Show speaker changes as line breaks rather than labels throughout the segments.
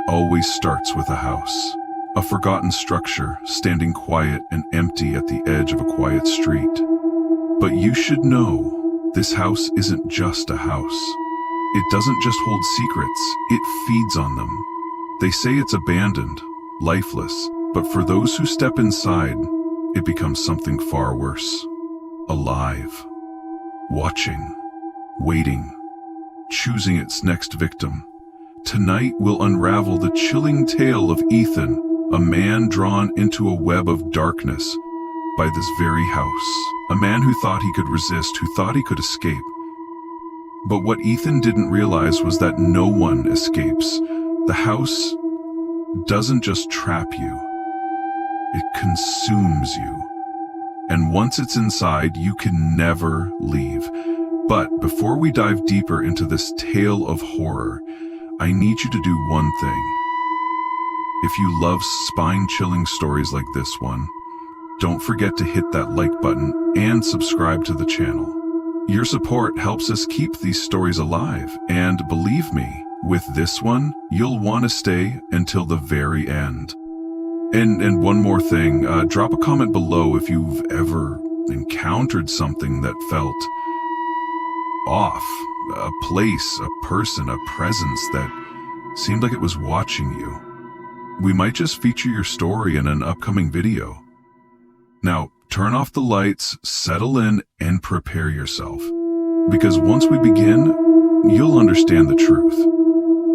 always starts with a house, a forgotten structure standing quiet and empty at the edge of a quiet street. But you should know, this house isn't just a house. It doesn't just hold secrets, it feeds on them. They say it's abandoned, lifeless, but for those who step inside, it becomes something far worse. Alive, watching, waiting, choosing its next victim. Tonight we'll unravel the chilling tale of Ethan, a man drawn into a web of darkness by this very house. A man who thought he could resist, who thought he could escape. But what Ethan didn't realize was that no one escapes. The house doesn't just trap you, it consumes you. And once it's inside, you can never leave. But before we dive deeper into this tale of horror, I need you to do one thing. If you love spine-chilling stories like this one, don't forget to hit that like button and subscribe to the channel. Your support helps us keep these stories alive, and believe me, with this one, you'll want to stay until the very end. And one more thing, drop a comment below if you've ever encountered something that felt off. A place, a person, a presence that seemed like it was watching you. We might just feature your story in an upcoming video. Now, turn off the lights, settle in, and prepare yourself. Because once we begin, you'll understand the truth.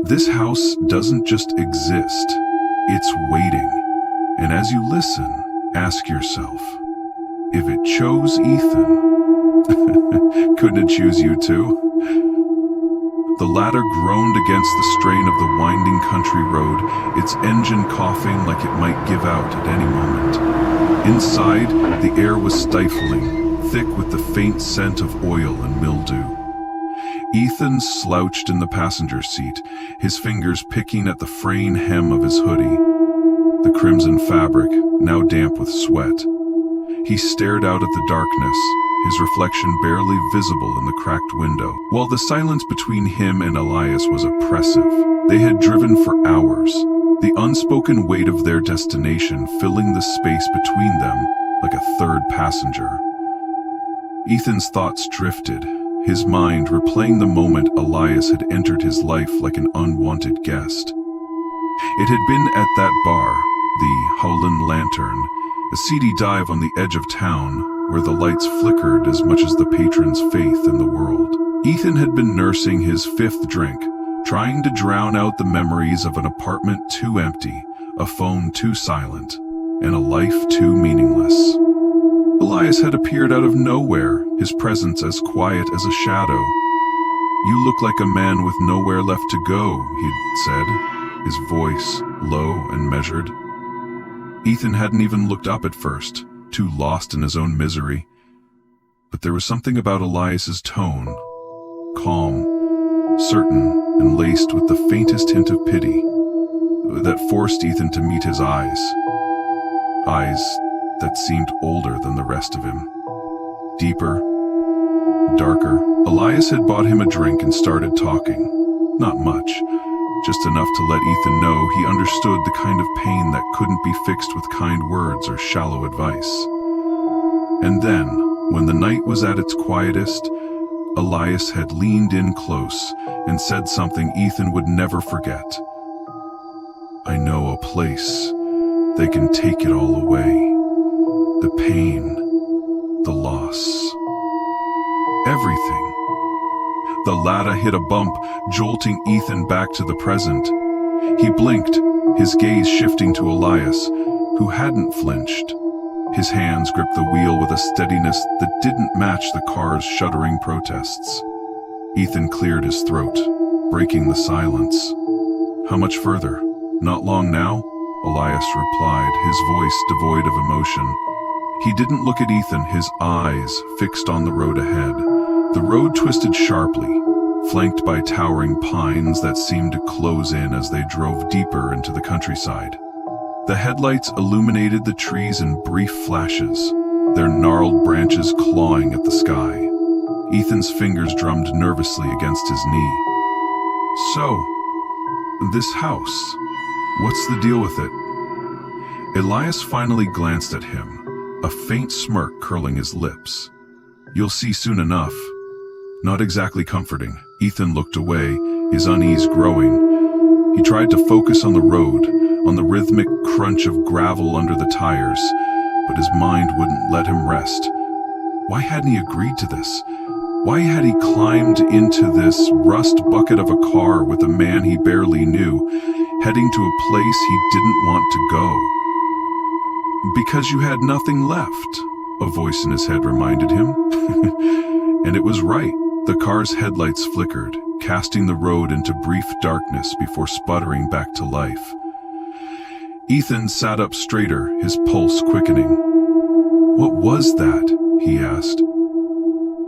This house doesn't just exist, it's waiting. And as you listen, ask yourself, if it chose Ethan, couldn't it choose you too? The ladder groaned against the strain of the winding country road, its engine coughing like it might give out at any moment. Inside, the air was stifling, thick with the faint scent of oil and mildew. Ethan slouched in the passenger seat, his fingers picking at the fraying hem of his hoodie, the crimson fabric now damp with sweat. He stared out at the darkness, his reflection barely visible in the cracked window. While the silence between him and Elias was oppressive, they had driven for hours, the unspoken weight of their destination filling the space between them like a third passenger. Ethan's thoughts drifted, his mind replaying the moment Elias had entered his life like an unwanted guest. It had been at that bar, the Howland Lantern, a seedy dive on the edge of town where the lights flickered as much as the patron's faith in the world. Ethan had been nursing his fifth drink, trying to drown out the memories of an apartment too empty, a phone too silent, and a life too meaningless. Elias had appeared out of nowhere, his presence as quiet as a shadow. "You look like a man with nowhere left to go," he'd said, his voice low and measured. Ethan hadn't even looked up at first, too lost in his own misery. But there was something about Elias's tone, calm, certain, and laced with the faintest hint of pity, that forced Ethan to meet his eyes. Eyes that seemed older than the rest of him. Deeper, darker. Elias had bought him a drink and started talking. Not much, just enough to let Ethan know he understood the kind of pain that couldn't be fixed with kind words or shallow advice. And then, when the night was at its quietest, Elias had leaned in close and said something Ethan would never forget. "I know a place. They can take it all away. The pain, the loss, everything." The ladder hit a bump, jolting Ethan back to the present. He blinked, his gaze shifting to Elias, who hadn't flinched. His hands gripped the wheel with a steadiness that didn't match the car's shuddering protests. Ethan cleared his throat, breaking the silence. "How much further? Not long now?" Elias replied, his voice devoid of emotion. He didn't look at Ethan, his eyes fixed on the road ahead. The road twisted sharply, flanked by towering pines that seemed to close in as they drove deeper into the countryside. The headlights illuminated the trees in brief flashes, their gnarled branches clawing at the sky. Ethan's fingers drummed nervously against his knee. "So, this house," What's the deal with it? Elias finally glanced at him, a faint smirk curling his lips. You'll see soon enough. Not exactly comforting. Ethan looked away, his unease growing. He tried to focus on the road, on the rhythmic crunch of gravel under the tires, but his mind wouldn't let him rest. Why hadn't he agreed to this? Why had he climbed into this rust bucket of a car with a man he barely knew, heading to a place he didn't want to go? Because you had nothing left, a voice in his head reminded him. And it was right. The car's headlights flickered, casting the road into brief darkness before sputtering back to life. Ethan sat up straighter, his pulse quickening. What was that? He asked.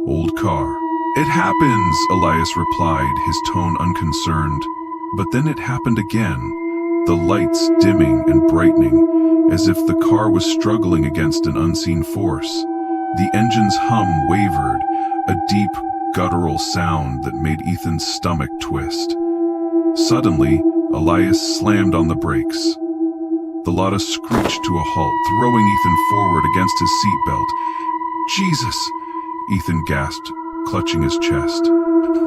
Old car. It happens, Elias replied, his tone unconcerned. But then it happened again, the lights dimming and brightening, as if the car was struggling against an unseen force. The engine's hum wavered, a deep, guttural sound that made Ethan's stomach twist. Suddenly, Elias slammed on the brakes. The Lada screeched to a halt, throwing Ethan forward against his seatbelt. Jesus! Ethan gasped, clutching his chest.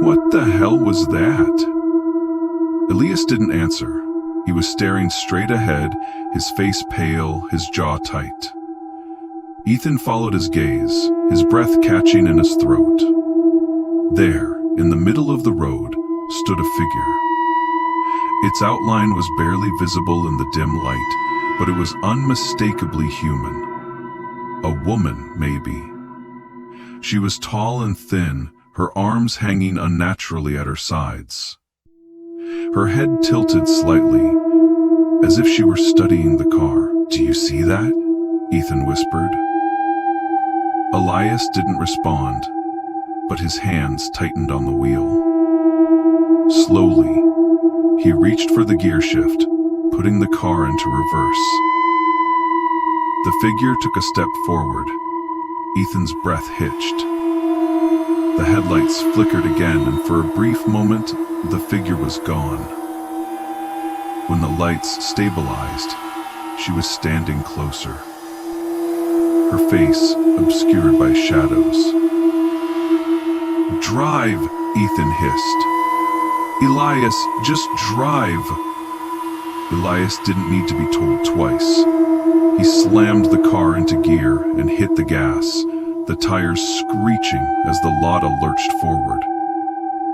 What the hell was that? Elias didn't answer. He was staring straight ahead, his face pale, his jaw tight. Ethan followed his gaze, his breath catching in his throat. There, in the middle of the road, stood a figure. Its outline was barely visible in the dim light, but it was unmistakably human. A woman, maybe. She was tall and thin, her arms hanging unnaturally at her sides. Her head tilted slightly, as if she were studying the car. Do you see that? Ethan whispered. Elias didn't respond, but his hands tightened on the wheel. Slowly, he reached for the gear shift, putting the car into reverse. The figure took a step forward. Ethan's breath hitched. The headlights flickered again, and for a brief moment, the figure was gone. When the lights stabilized, she was standing closer. Her face obscured by shadows. Drive, Ethan hissed. Elias, just drive. Elias didn't need to be told twice. He slammed the car into gear and hit the gas, the tires screeching as the Lada lurched forward.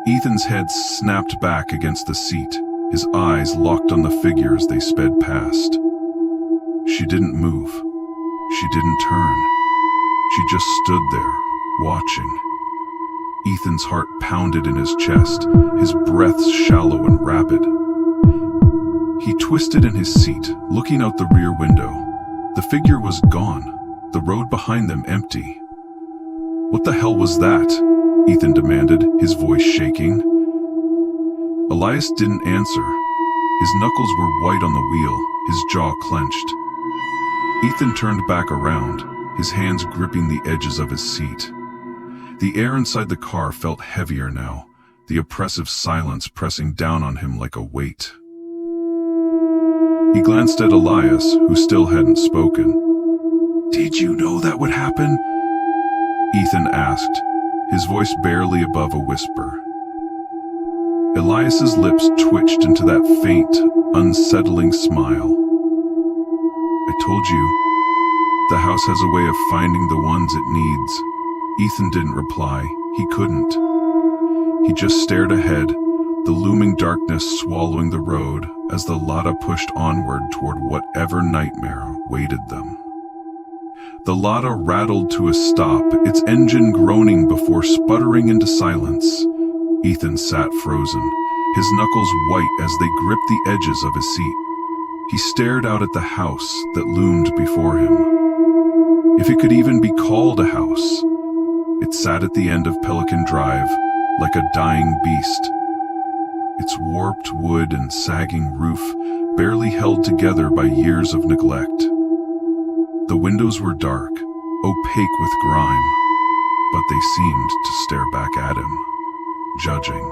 Ethan's head snapped back against the seat, his eyes locked on the figure as they sped past. She didn't move. She didn't turn. She just stood there, watching. Ethan's heart pounded in his chest, his breath shallow and rapid. He twisted in his seat, looking out the rear window. The figure was gone, the road behind them empty. What the hell was that? Ethan demanded, his voice shaking. Elias didn't answer. His knuckles were white on the wheel, his jaw clenched. Ethan turned back around, his hands gripping the edges of his seat. The air inside the car felt heavier now, the oppressive silence pressing down on him like a weight. He glanced at Elias, who still hadn't spoken. Did you know that would happen? Ethan asked, his voice barely above a whisper. Elias's lips twitched into that faint, unsettling smile. I told you, the house has a way of finding the ones it needs. Ethan didn't reply. He couldn't. He just stared ahead, the looming darkness swallowing the road as the Lada pushed onward toward whatever nightmare waited them. The Lada rattled to a stop, its engine groaning before sputtering into silence. Ethan sat frozen, his knuckles white as they gripped the edges of his seat. He stared out at the house that loomed before him. If it could even be called a house. It sat at the end of Pelican Drive, like a dying beast. Its warped wood and sagging roof barely held together by years of neglect. The windows were dark, opaque with grime, but they seemed to stare back at him, judging,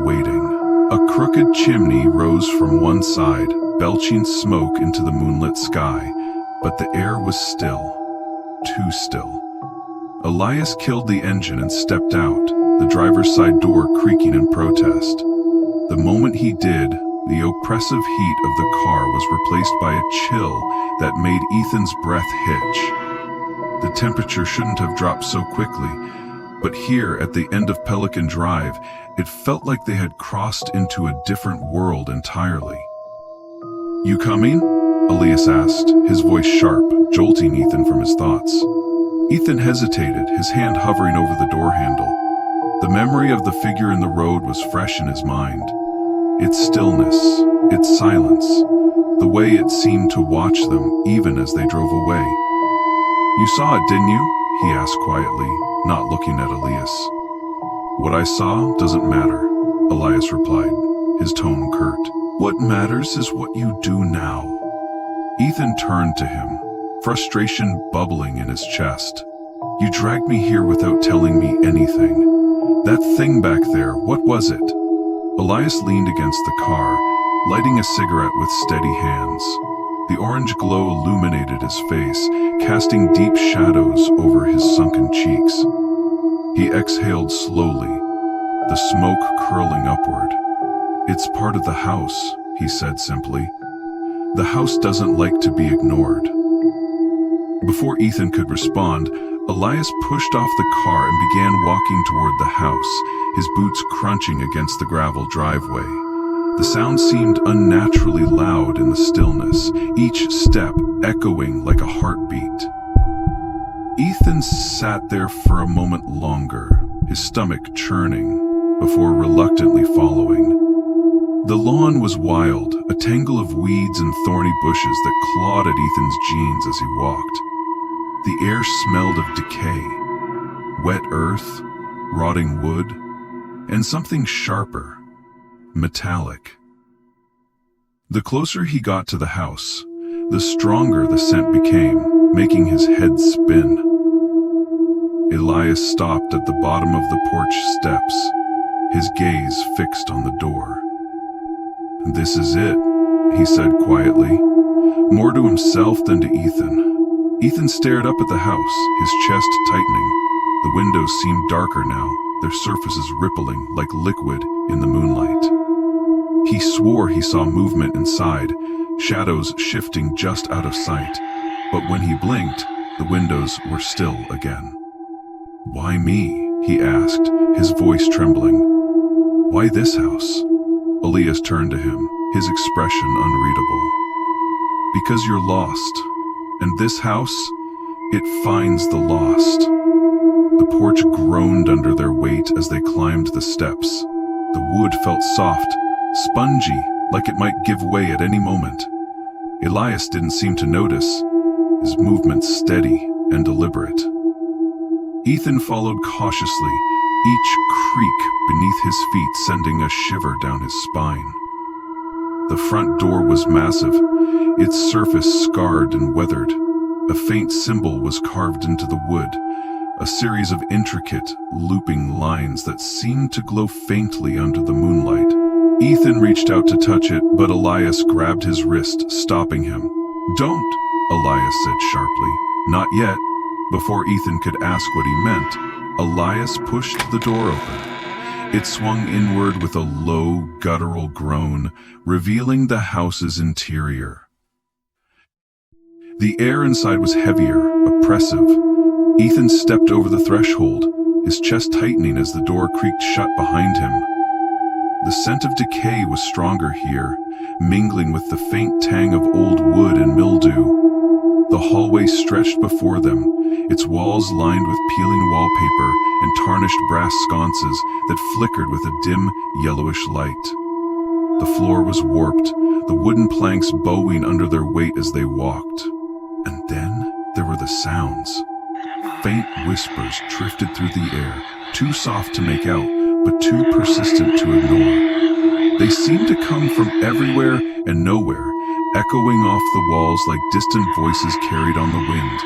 waiting. A crooked chimney rose from one side, belching smoke into the moonlit sky, but the air was still. Too still. Elias killed the engine and stepped out, the driver's side door creaking in protest. The moment he did, the oppressive heat of the car was replaced by a chill that made Ethan's breath hitch. The temperature shouldn't have dropped so quickly, but here at the end of Pelican Drive, it felt like they had crossed into a different world entirely. "You coming?" Elias asked, his voice sharp, jolting Ethan from his thoughts. Ethan hesitated, his hand hovering over the door handle. The memory of the figure in the road was fresh in his mind. Its stillness, its silence, the way it seemed to watch them even as they drove away. "You saw it, didn't you?" he asked quietly, not looking at Elias. "What I saw doesn't matter," Elias replied, his tone curt. "What matters is what you do now." Ethan turned to him, frustration bubbling in his chest. "You dragged me here without telling me anything. That thing back there, what was it?" Elias leaned against the car, lighting a cigarette with steady hands. The orange glow illuminated his face, casting deep shadows over his sunken cheeks. He exhaled slowly, the smoke curling upward. "It's part of the house," he said simply. "The house doesn't like to be ignored." Before Ethan could respond, Elias pushed off the car and began walking toward the house, his boots crunching against the gravel driveway. The sound seemed unnaturally loud in the stillness, each step echoing like a heartbeat. Ethan sat there for a moment longer, his stomach churning, before reluctantly following. The lawn was wild, a tangle of weeds and thorny bushes that clawed at Ethan's jeans as he walked. The air smelled of decay, wet earth, rotting wood, and something sharper, metallic. The closer he got to the house, the stronger the scent became, making his head spin. Elias stopped at the bottom of the porch steps, his gaze fixed on the door. "This is it," he said quietly, more to himself than to Ethan. Ethan stared up at the house, his chest tightening. The windows seemed darker now, their surfaces rippling like liquid in the moonlight. He swore he saw movement inside, shadows shifting just out of sight. But when he blinked, the windows were still again. "Why me?" he asked, his voice trembling. "Why this house?" Elias turned to him, his expression unreadable. "Because you're lost. And this house, it finds the lost." The porch groaned under their weight as they climbed the steps. The wood felt soft, spongy, like it might give way at any moment. Elias didn't seem to notice, his movements steady and deliberate. Ethan followed cautiously, each creak beneath his feet sending a shiver down his spine. The front door was massive, its surface scarred and weathered. A faint symbol was carved into the wood, a series of intricate, looping lines that seemed to glow faintly under the moonlight. Ethan reached out to touch it, but Elias grabbed his wrist, stopping him. "Don't," Elias said sharply. "Not yet." Before Ethan could ask what he meant, Elias pushed the door open. It swung inward with a low, guttural groan, revealing the house's interior. The air inside was heavier, oppressive. Ethan stepped over the threshold, his chest tightening as the door creaked shut behind him. The scent of decay was stronger here, mingling with the faint tang of old wood and mildew. The hallway stretched before them, its walls lined with peeling wallpaper and tarnished brass sconces that flickered with a dim, yellowish light. The floor was warped, the wooden planks bowing under their weight as they walked. And then there were the sounds. Faint whispers drifted through the air, too soft to make out, but too persistent to ignore. They seemed to come from everywhere and nowhere, echoing off the walls like distant voices carried on the wind.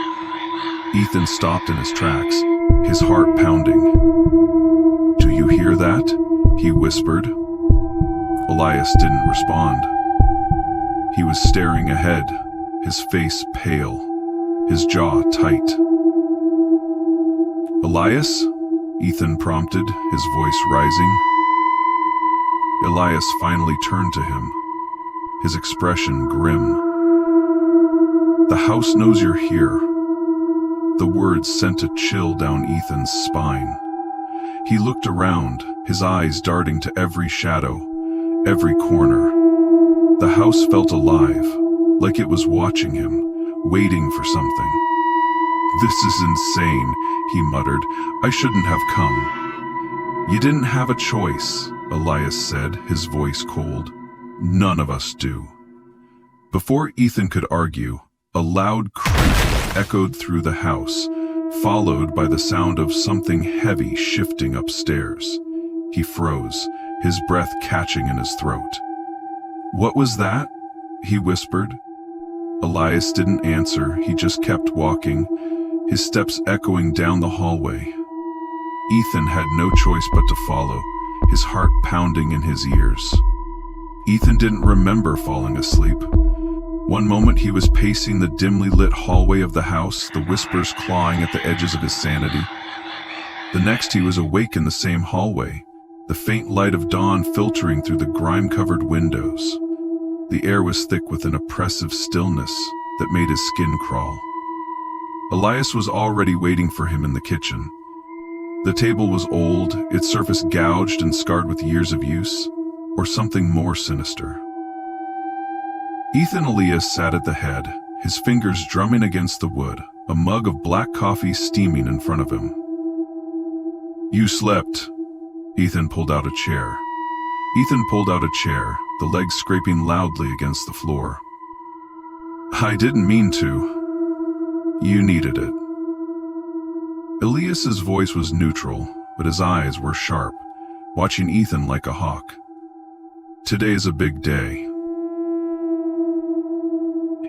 Ethan stopped in his tracks, his heart pounding. "Do you hear that?" he whispered. Elias didn't respond. He was staring ahead, his face pale, his jaw tight. "Elias?" Ethan prompted, his voice rising. Elias finally turned to him, his expression grim. "The house knows you're here." The words sent a chill down Ethan's spine. He looked around, his eyes darting to every shadow, every corner. The house felt alive, like it was watching him, waiting for something. "This is insane," he muttered. "I shouldn't have come." "You didn't have a choice," Elias said, his voice cold. "None of us do." Before Ethan could argue, a loud creak echoed through the house, followed by the sound of something heavy shifting upstairs. He froze, his breath catching in his throat. "What was that?" he whispered. Elias didn't answer, he just kept walking, his steps echoing down the hallway. Ethan had no choice but to follow, his heart pounding in his ears. Ethan didn't remember falling asleep. One moment he was pacing the dimly lit hallway of the house, the whispers clawing at the edges of his sanity. The next he was awake in the same hallway, the faint light of dawn filtering through the grime-covered windows. The air was thick with an oppressive stillness that made his skin crawl. Elias was already waiting for him in the kitchen. The table was old, its surface gouged and scarred with years of use, or something more sinister. Ethan Elias sat at the head, his fingers drumming against the wood, a mug of black coffee steaming in front of him. "You slept." Ethan pulled out a chair. The legs scraping loudly against the floor. "I didn't mean to. You needed it." Elias's voice was neutral, but his eyes were sharp, watching Ethan like a hawk. "Today's a big day."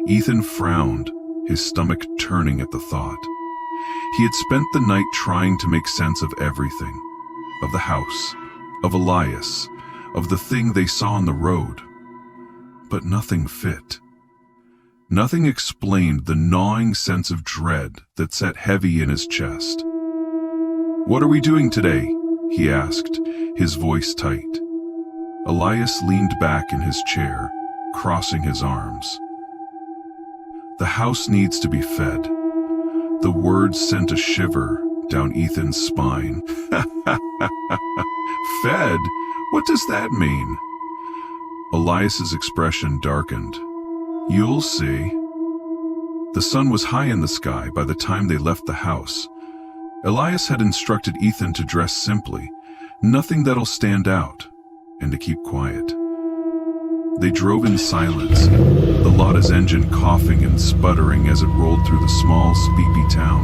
Ethan frowned, his stomach turning at the thought. He had spent the night trying to make sense of everything. Of the house, of Elias, of the thing they saw on the road. But nothing fit. Nothing explained the gnawing sense of dread that sat heavy in his chest. "What are we doing today?" he asked, his voice tight. Elias leaned back in his chair, crossing his arms. "The house needs to be fed." The words sent a shiver down Ethan's spine. "Fed? What does that mean?" Elias's expression darkened. "You'll see." The sun was high in the sky by the time they left the house. Elias had instructed Ethan to dress simply, nothing that'll stand out, and to keep quiet. They drove in silence, the Lada's engine coughing and sputtering as it rolled through the small, sleepy town.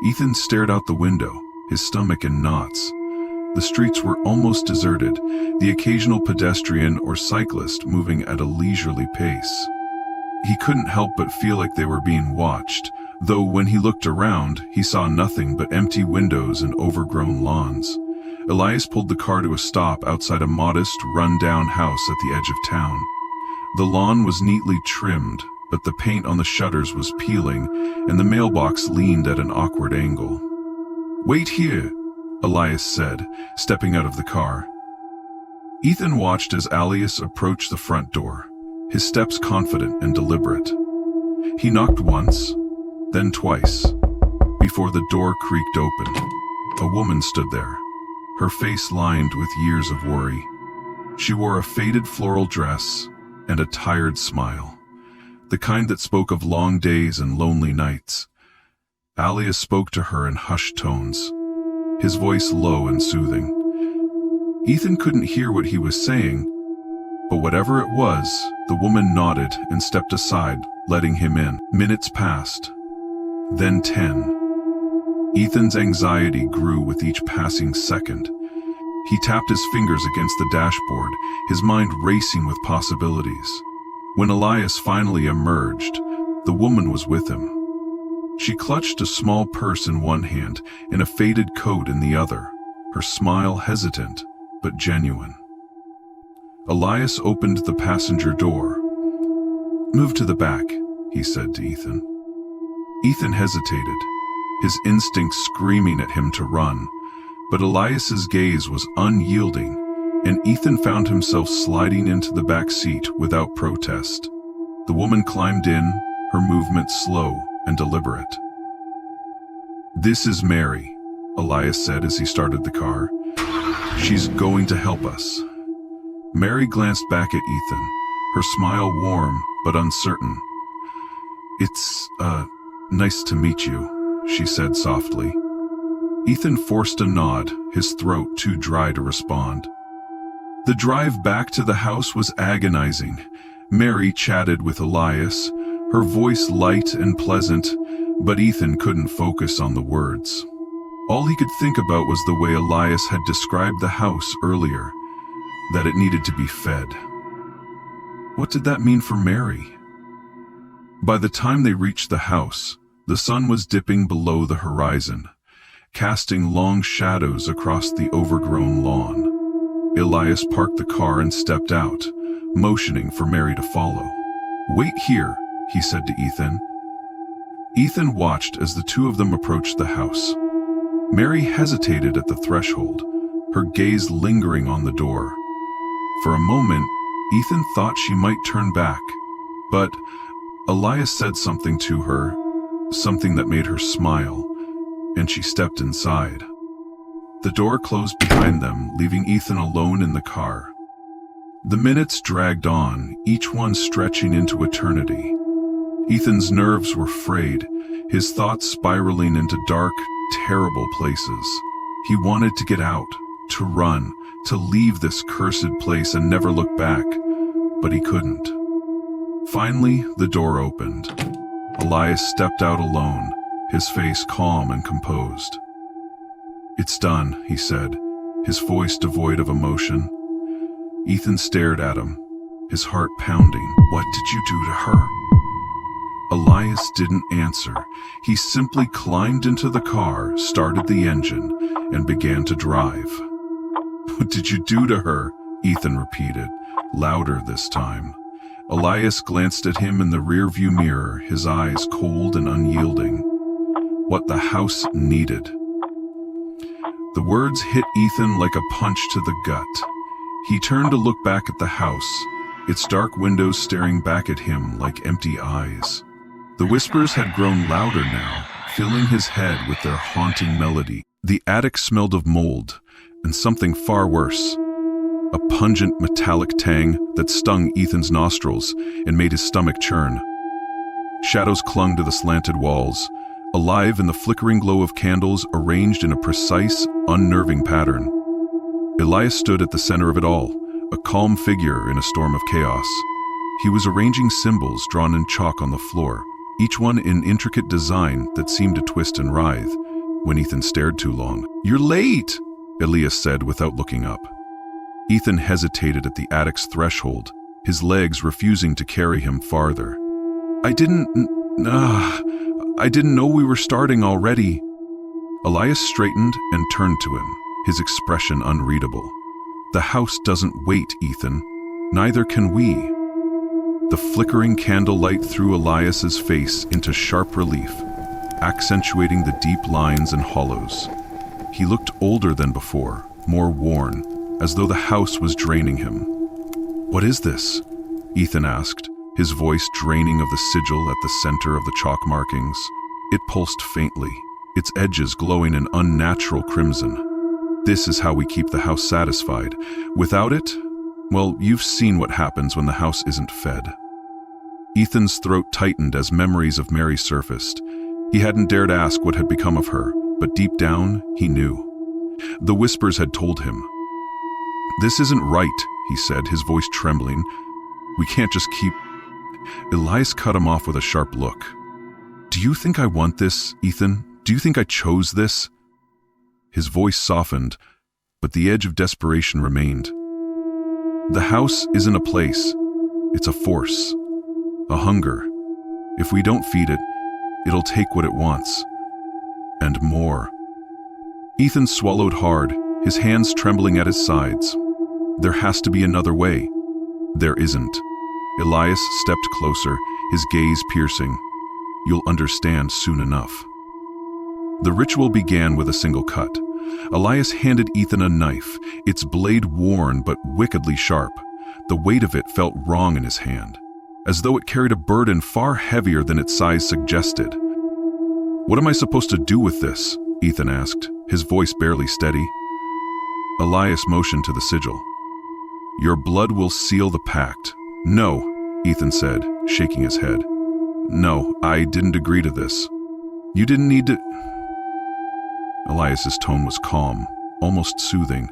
Ethan stared out the window, his stomach in knots. The streets were almost deserted, the occasional pedestrian or cyclist moving at a leisurely pace. He couldn't help but feel like they were being watched, though when he looked around, he saw nothing but empty windows and overgrown lawns. Elias pulled the car to a stop outside a modest, run-down house at the edge of town. The lawn was neatly trimmed, but the paint on the shutters was peeling, and the mailbox leaned at an awkward angle. "Wait here," Elias said, stepping out of the car. Ethan watched as Elias approached the front door, his steps confident and deliberate. He knocked once, then twice, before the door creaked open. A woman stood there, her face lined with years of worry. She wore a faded floral dress and a tired smile, the kind that spoke of long days and lonely nights. Elias spoke to her in hushed tones, his voice low and soothing. Ethan couldn't hear what he was saying, but whatever it was, the woman nodded and stepped aside, letting him in. Minutes passed, then 10. Ethan's anxiety grew with each passing second. He tapped his fingers against the dashboard, his mind racing with possibilities. When Elias finally emerged, the woman was with him. She clutched a small purse in one hand and a faded coat in the other, her smile hesitant but genuine. Elias opened the passenger door, Move to the back, he said to Ethan. Ethan hesitated, his instincts screaming at him to run, but Elias's gaze was unyielding, and Ethan found himself sliding into the back seat without protest. The woman climbed in, her movement slow and deliberate. "This is Mary," Elias said as he started the car. "She's going to help us." Mary glanced back at Ethan, her smile warm but uncertain. "It's, nice to meet you," she said softly. Ethan forced a nod, his throat too dry to respond. The drive back to the house was agonizing. Mary chatted with Elias, her voice light and pleasant, but Ethan couldn't focus on the words. All he could think about was the way Elias had described the house earlier, that it needed to be fed. What did that mean for Mary? By the time they reached the house, the sun was dipping below the horizon, casting long shadows across the overgrown lawn. Elias parked the car and stepped out, motioning for Mary to follow. "Wait here," he said to Ethan. Ethan watched as the two of them approached the house. Mary hesitated at the threshold, her gaze lingering on the door. For a moment, Ethan thought she might turn back, but Elias said something to her, something that made her smile, and she stepped inside. The door closed behind them, leaving Ethan alone in the car. The minutes dragged on, each one stretching into eternity. Ethan's nerves were frayed, his thoughts spiraling into dark, terrible places. He wanted to get out, to run, to leave this cursed place and never look back, but he couldn't. Finally, the door opened. Elias stepped out alone, his face calm and composed. "It's done," he said, his voice devoid of emotion. Ethan stared at him, his heart pounding. "What did you do to her?" Elias didn't answer. He simply climbed into the car, started the engine, and began to drive. "What did you do to her?" Ethan repeated, louder this time. Elias glanced at him in the rearview mirror, his eyes cold and unyielding. "What the house needed." The words hit Ethan like a punch to the gut. He turned to look back at the house, its dark windows staring back at him like empty eyes. The whispers had grown louder now, filling his head with their haunting melody. The attic smelled of mold, and something far worse. A pungent metallic tang that stung Ethan's nostrils and made his stomach churn. Shadows clung to the slanted walls, alive in the flickering glow of candles arranged in a precise, unnerving pattern. Elias stood at the center of it all, a calm figure in a storm of chaos. He was arranging symbols drawn in chalk on the floor, each one in intricate design that seemed to twist and writhe, when Ethan stared too long. "You're late," Elias said without looking up. Ethan hesitated at the attic's threshold, his legs refusing to carry him farther. I didn't know we were starting already." Elias straightened and turned to him, his expression unreadable. "The house doesn't wait, Ethan. Neither can we." The flickering candlelight threw Elias's face into sharp relief, accentuating the deep lines and hollows. He looked older than before, more worn, as though the house was draining him. "What is this?" Ethan asked, his voice draining of the sigil at the center of the chalk markings. It pulsed faintly, its edges glowing an unnatural crimson. "This is how we keep the house satisfied. Without it, well, you've seen what happens when the house isn't fed." Ethan's throat tightened as memories of Mary surfaced. He hadn't dared ask what had become of her, but deep down, he knew. The whispers had told him. "This isn't right," he said, his voice trembling. "We can't just keep—" Elias cut him off with a sharp look. "Do you think I want this, Ethan? Do you think I chose this?" His voice softened, but the edge of desperation remained. "The house isn't a place. It's a force. A hunger. If we don't feed it, it'll take what it wants. And more." Ethan swallowed hard, his hands trembling at his sides. There has to be another way. There isn't. Elias stepped closer, his gaze piercing. "You'll understand soon enough." The ritual began with a single cut. Elias handed Ethan a knife, its blade worn but wickedly sharp. The weight of it felt wrong in his hand, as though it carried a burden far heavier than its size suggested. "What am I supposed to do with this?" Ethan asked, his voice barely steady. Elias motioned to the sigil. "Your blood will seal the pact." "No," Ethan said, shaking his head. "No, I didn't agree to this. You didn't need to—" Elias's tone was calm, almost soothing.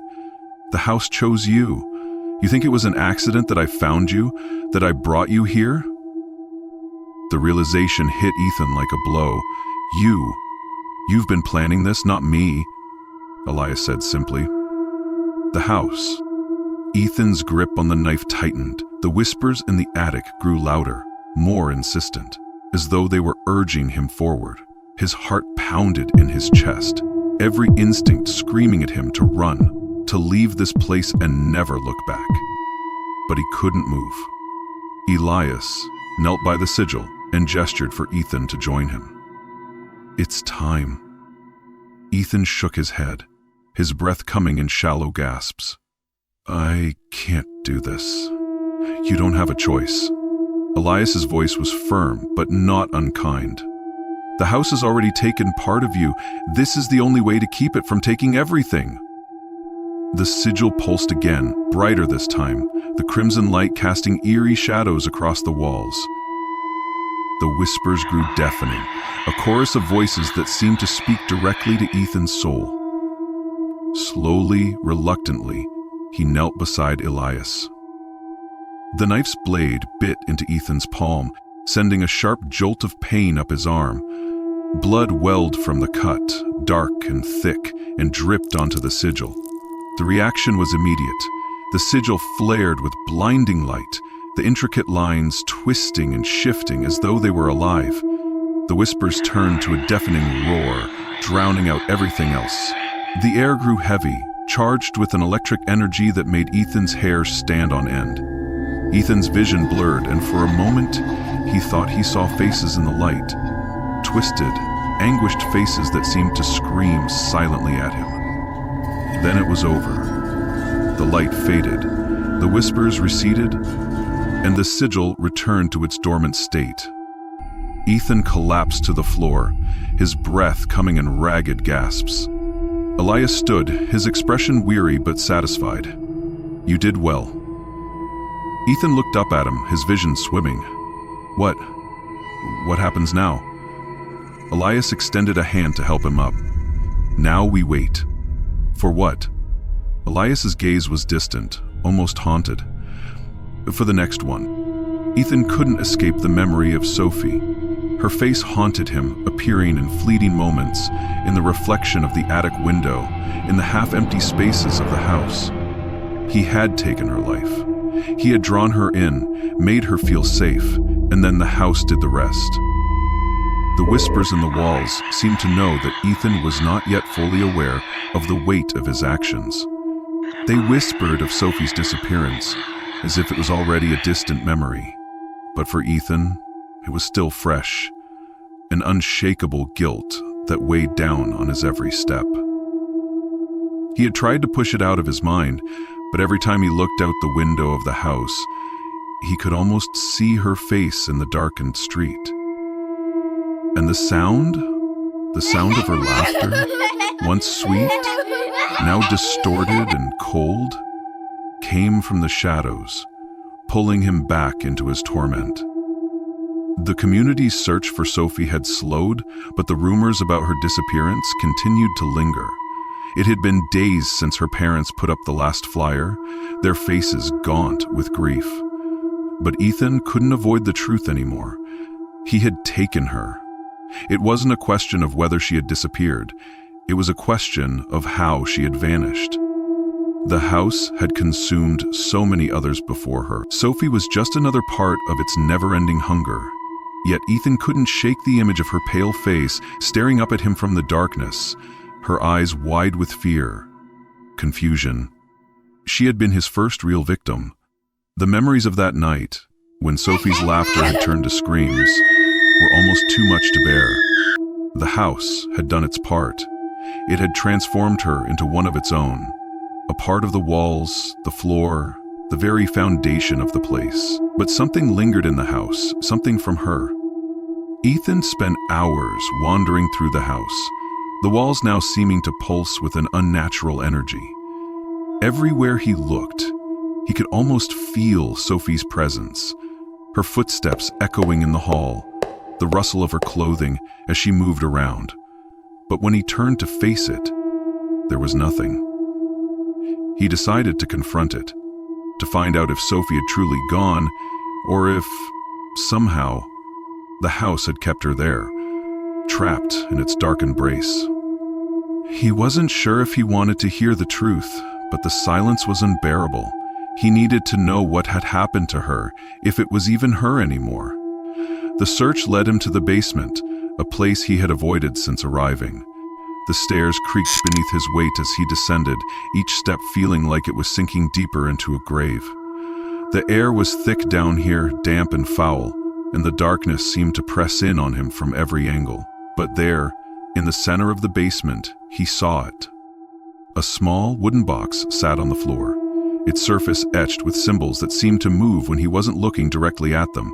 "The house chose you. You think it was an accident that I found you, that I brought you here?" The realization hit Ethan like a blow. You've been planning this, not me," Elias said simply. "The house." Ethan's grip on the knife tightened. The whispers in the attic grew louder, more insistent, as though they were urging him forward. His heart pounded in his chest, every instinct screaming at him to run, to leave this place and never look back. But he couldn't move. Elias knelt by the sigil and gestured for Ethan to join him. "It's time." Ethan shook his head, his breath coming in shallow gasps. "I can't do this. You don't have a choice." Elias's voice was firm, but not unkind. "The house has already taken part of you. This is the only way to keep it from taking everything." The sigil pulsed again, brighter this time, the crimson light casting eerie shadows across the walls. The whispers grew deafening, a chorus of voices that seemed to speak directly to Ethan's soul. Slowly, reluctantly, he knelt beside Elias. The knife's blade bit into Ethan's palm, sending a sharp jolt of pain up his arm. Blood welled from the cut, dark and thick, and dripped onto the sigil. The reaction was immediate. The sigil flared with blinding light, the intricate lines twisting and shifting as though they were alive. The whispers turned to a deafening roar, drowning out everything else. The air grew heavy, charged with an electric energy that made Ethan's hair stand on end. Ethan's vision blurred, and for a moment, he thought he saw faces in the light. Twisted, anguished faces that seemed to scream silently at him. Then it was over. The light faded, the whispers receded, and the sigil returned to its dormant state. Ethan collapsed to the floor, his breath coming in ragged gasps. Elias stood, his expression weary but satisfied. "You did well." Ethan looked up at him, his vision swimming. What happens now?" Elias extended a hand to help him up. "Now we wait." "For what?" Elias's gaze was distant, almost haunted. "For the next one." Ethan couldn't escape the memory of Sophie. Her face haunted him, appearing in fleeting moments, in the reflection of the attic window, in the half-empty spaces of the house. He had taken her life. He had drawn her in, made her feel safe, and then the house did the rest. The whispers in the walls seemed to know that Ethan was not yet fully aware of the weight of his actions. They whispered of Sophie's disappearance, as if it was already a distant memory. But for Ethan, it was still fresh, an unshakable guilt that weighed down on his every step. He had tried to push it out of his mind, but every time he looked out the window of the house, he could almost see her face in the darkened street. And the sound of her laughter, once sweet, now distorted and cold, came from the shadows, pulling him back into his torment. The community's search for Sophie had slowed, but the rumors about her disappearance continued to linger. It had been days since her parents put up the last flyer, their faces gaunt with grief. But Ethan couldn't avoid the truth anymore. He had taken her. It wasn't a question of whether she had disappeared. It was a question of how she had vanished. The house had consumed so many others before her. Sophie was just another part of its never-ending hunger. Yet Ethan couldn't shake the image of her pale face staring up at him from the darkness, her eyes wide with fear, confusion. She had been his first real victim. The memories of that night, when Sophie's laughter had turned to screams, were almost too much to bear. The house had done its part. It had transformed her into one of its own, a part of the walls, the floor, the very foundation of the place. But something lingered in the house, something from her. Ethan spent hours wandering through the house, the walls now seeming to pulse with an unnatural energy. Everywhere he looked, he could almost feel Sophie's presence, her footsteps echoing in the hall, the rustle of her clothing as she moved around. But when he turned to face it, there was nothing. He decided to confront it, to find out if Sophie had truly gone, or if, somehow, the house had kept her there, trapped in its dark embrace. He wasn't sure if he wanted to hear the truth, but the silence was unbearable. He needed to know what had happened to her, if it was even her anymore. The search led him to the basement, a place he had avoided since arriving. The stairs creaked beneath his weight as he descended, each step feeling like it was sinking deeper into a grave. The air was thick down here, damp and foul, and the darkness seemed to press in on him from every angle. But there, in the center of the basement, he saw it. A small wooden box sat on the floor, its surface etched with symbols that seemed to move when he wasn't looking directly at them.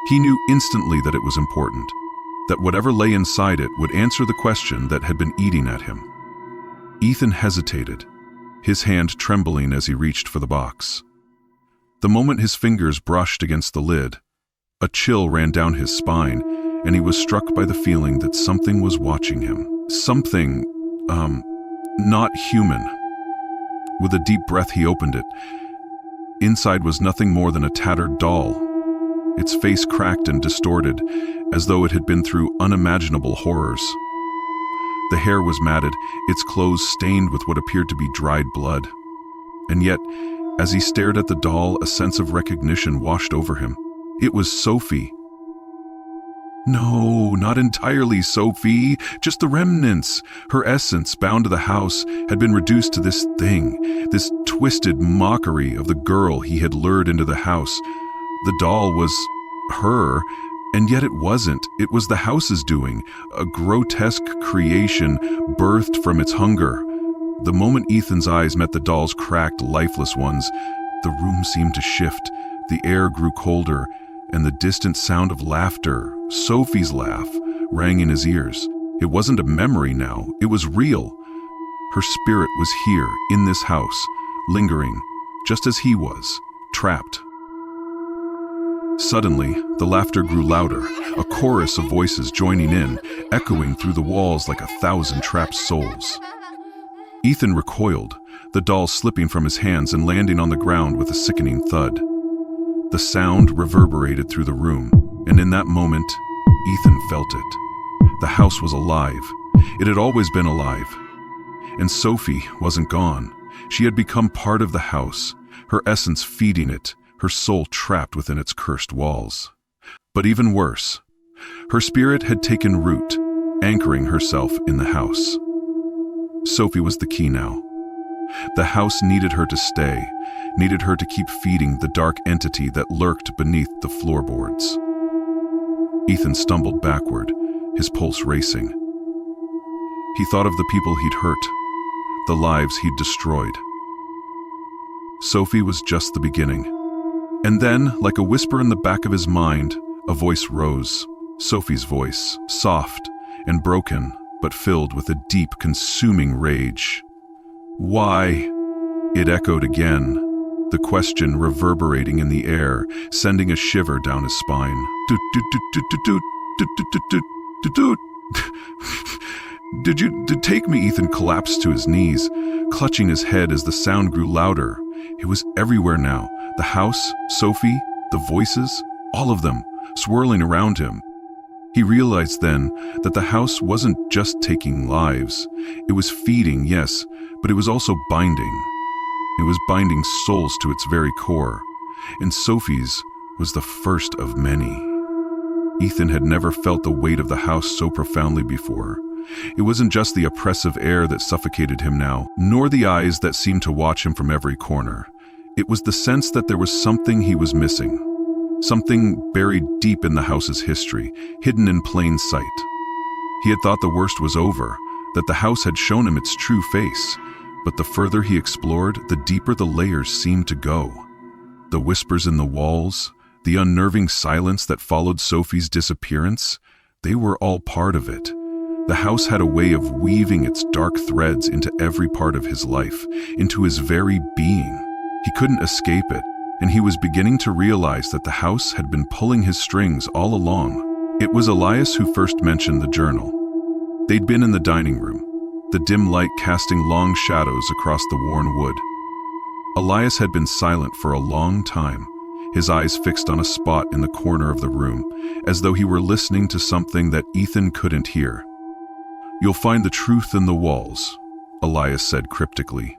He knew instantly that it was important, that whatever lay inside it would answer the question that had been eating at him. Ethan hesitated, his hand trembling as he reached for the box. The moment his fingers brushed against the lid, a chill ran down his spine, and he was struck by the feeling that something was watching him. Something, not human. With a deep breath, he opened it. Inside was nothing more than a tattered doll, its face cracked and distorted, as though it had been through unimaginable horrors. The hair was matted, its clothes stained with what appeared to be dried blood. And yet, as he stared at the doll, a sense of recognition washed over him. It was Sophie. No, not entirely Sophie, just the remnants. Her essence, bound to the house, had been reduced to this thing, this twisted mockery of the girl he had lured into the house. The doll was her, and yet it wasn't. It was the house's doing, a grotesque creation birthed from its hunger. The moment Ethan's eyes met the doll's cracked, lifeless ones, the room seemed to shift, the air grew colder, and the distant sound of laughter, Sophie's laugh, rang in his ears. It wasn't a memory now, it was real. Her spirit was here, in this house, lingering, just as he was, trapped. Suddenly, the laughter grew louder, a chorus of voices joining in, echoing through the walls like 1,000 trapped souls. Ethan recoiled, the doll slipping from his hands and landing on the ground with a sickening thud. The sound reverberated through the room, and in that moment, Ethan felt it. The house was alive. It had always been alive. And Sophie wasn't gone. She had become part of the house, her essence feeding it, her soul trapped within its cursed walls. But even worse, her spirit had taken root, anchoring herself in the house. Sophie was the key now. The house needed her to stay, needed her to keep feeding the dark entity that lurked beneath the floorboards. Ethan stumbled backward, his pulse racing. He thought of the people he'd hurt, the lives he'd destroyed. Sophie was just the beginning. And then, like a whisper in the back of his mind, a voice rose. Sophie's voice, soft and broken, but filled with a deep, consuming rage. Why? It echoed again, the question reverberating in the air, sending a shiver down his spine. Did take me? Ethan collapsed to his knees, clutching his head as the sound grew louder. It was everywhere now. The house, Sophie, the voices, all of them, swirling around him. He realized then that the house wasn't just taking lives. It was feeding, yes, but it was also binding. It was binding souls to its very core, and Sophie's was the first of many. Ethan had never felt the weight of the house so profoundly before. It wasn't just the oppressive air that suffocated him now, nor the eyes that seemed to watch him from every corner. It was the sense that there was something he was missing, something buried deep in the house's history, hidden in plain sight. He had thought the worst was over, that the house had shown him its true face, but the further he explored, the deeper the layers seemed to go. The whispers in the walls, the unnerving silence that followed Sophie's disappearance, they were all part of it. The house had a way of weaving its dark threads into every part of his life, into his very being. He couldn't escape it, and he was beginning to realize that the house had been pulling his strings all along. It was Elias who first mentioned the journal. They'd been in the dining room, the dim light casting long shadows across the worn wood. Elias had been silent for a long time, his eyes fixed on a spot in the corner of the room, as though he were listening to something that Ethan couldn't hear. "You'll find the truth in the walls," Elias said cryptically.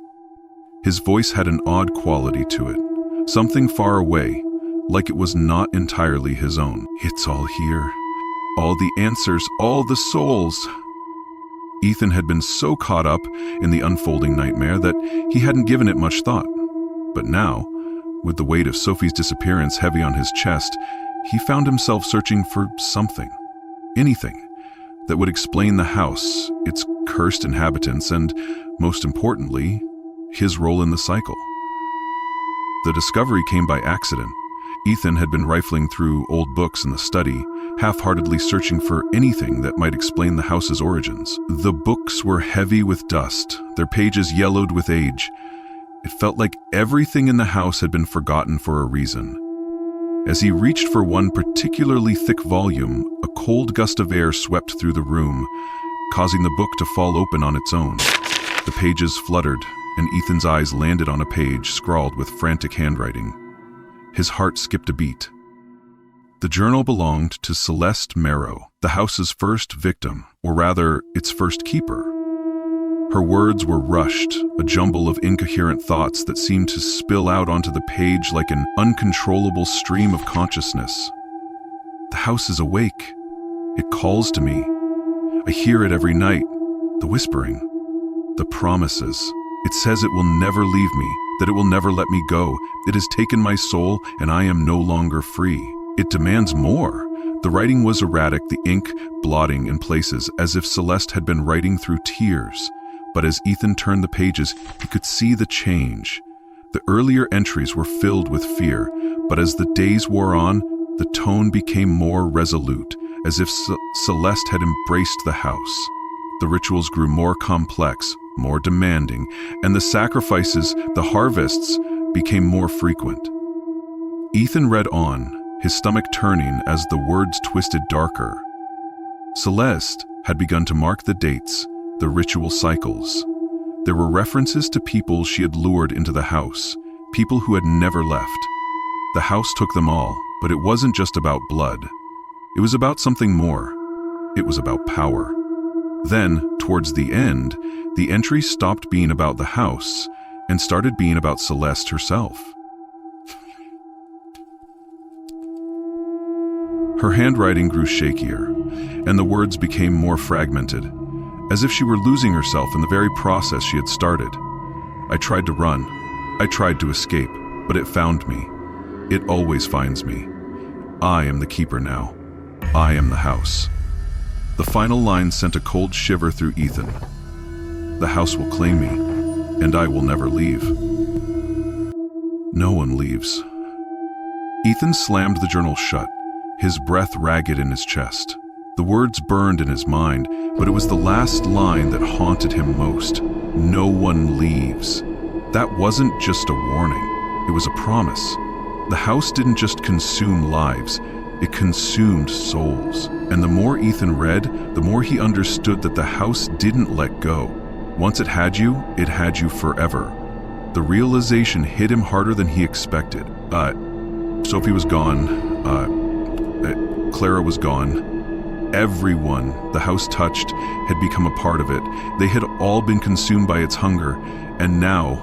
His voice had an odd quality to it, something far away, like it was not entirely his own. "It's all here. All the answers, all the souls." Ethan had been so caught up in the unfolding nightmare that he hadn't given it much thought. But now, with the weight of Sophie's disappearance heavy on his chest, he found himself searching for something, anything, that would explain the house, its cursed inhabitants, and, most importantly, his role in the cycle. The discovery came by accident. Ethan had been rifling through old books in the study, half-heartedly searching for anything that might explain the house's origins. The books were heavy with dust, their pages yellowed with age. It felt like everything in the house had been forgotten for a reason. As he reached for one particularly thick volume, a cold gust of air swept through the room, causing the book to fall open on its own. The pages fluttered, and Ethan's eyes landed on a page scrawled with frantic handwriting. His heart skipped a beat. The journal belonged to Celeste Marrow, the house's first victim, or rather, its first keeper. Her words were rushed, a jumble of incoherent thoughts that seemed to spill out onto the page like an uncontrollable stream of consciousness. "The house is awake. It calls to me. I hear it every night. The whispering. The promises. It says it will never leave me, that it will never let me go. It has taken my soul, and I am no longer free. It demands more." The writing was erratic, the ink blotting in places, as if Celeste had been writing through tears. But as Ethan turned the pages, he could see the change. The earlier entries were filled with fear, but as the days wore on, the tone became more resolute, as if Celeste had embraced the house. The rituals grew more complex, more demanding, and the sacrifices, the harvests, became more frequent. Ethan read on, his stomach turning as the words twisted darker. Celeste had begun to mark the dates, the ritual cycles. There were references to people she had lured into the house, people who had never left. The house took them all, but it wasn't just about blood. It was about something more. It was about power. Then, towards the end, the entries stopped being about the house and started being about Celeste herself. Her handwriting grew shakier, and the words became more fragmented, as if she were losing herself in the very process she had started. "I tried to run. I tried to escape, but it found me. It always finds me. I am the keeper now. I am the house." The final line sent a cold shiver through Ethan. "The house will claim me, and I will never leave." No one leaves. Ethan slammed the journal shut, his breath ragged in his chest. The words burned in his mind, but it was the last line that haunted him most. No one leaves. That wasn't just a warning. It was a promise. The house didn't just consume lives, it consumed souls. And the more Ethan read, the more he understood that the house didn't let go. Once it had you forever. The realization hit him harder than he expected. Sophie was gone. Clara was gone. Everyone the house touched had become a part of it. They had all been consumed by its hunger, and now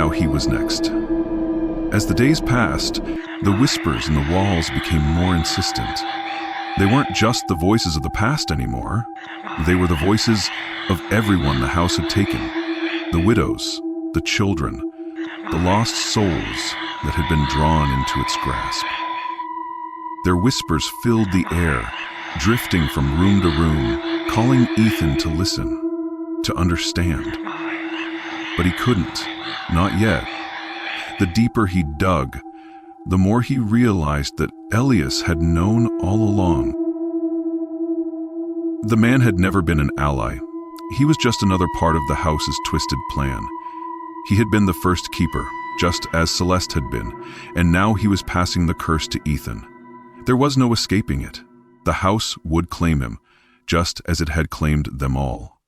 he was next. As the days passed, the whispers in the walls became more insistent. They weren't just the voices of the past anymore. They were the voices of everyone the house had taken. The widows, the children, the lost souls, that had been drawn into its grasp. Their whispers filled the air, drifting from room to room, calling Ethan to listen, to understand. But he couldn't, not yet. The deeper he dug, the more he realized that Elias had known all along. The man had never been an ally. He was just another part of the house's twisted plan. He had been the first keeper, just as Celeste had been, and now he was passing the curse to Ethan. There was no escaping it. The house would claim him, just as it had claimed them all.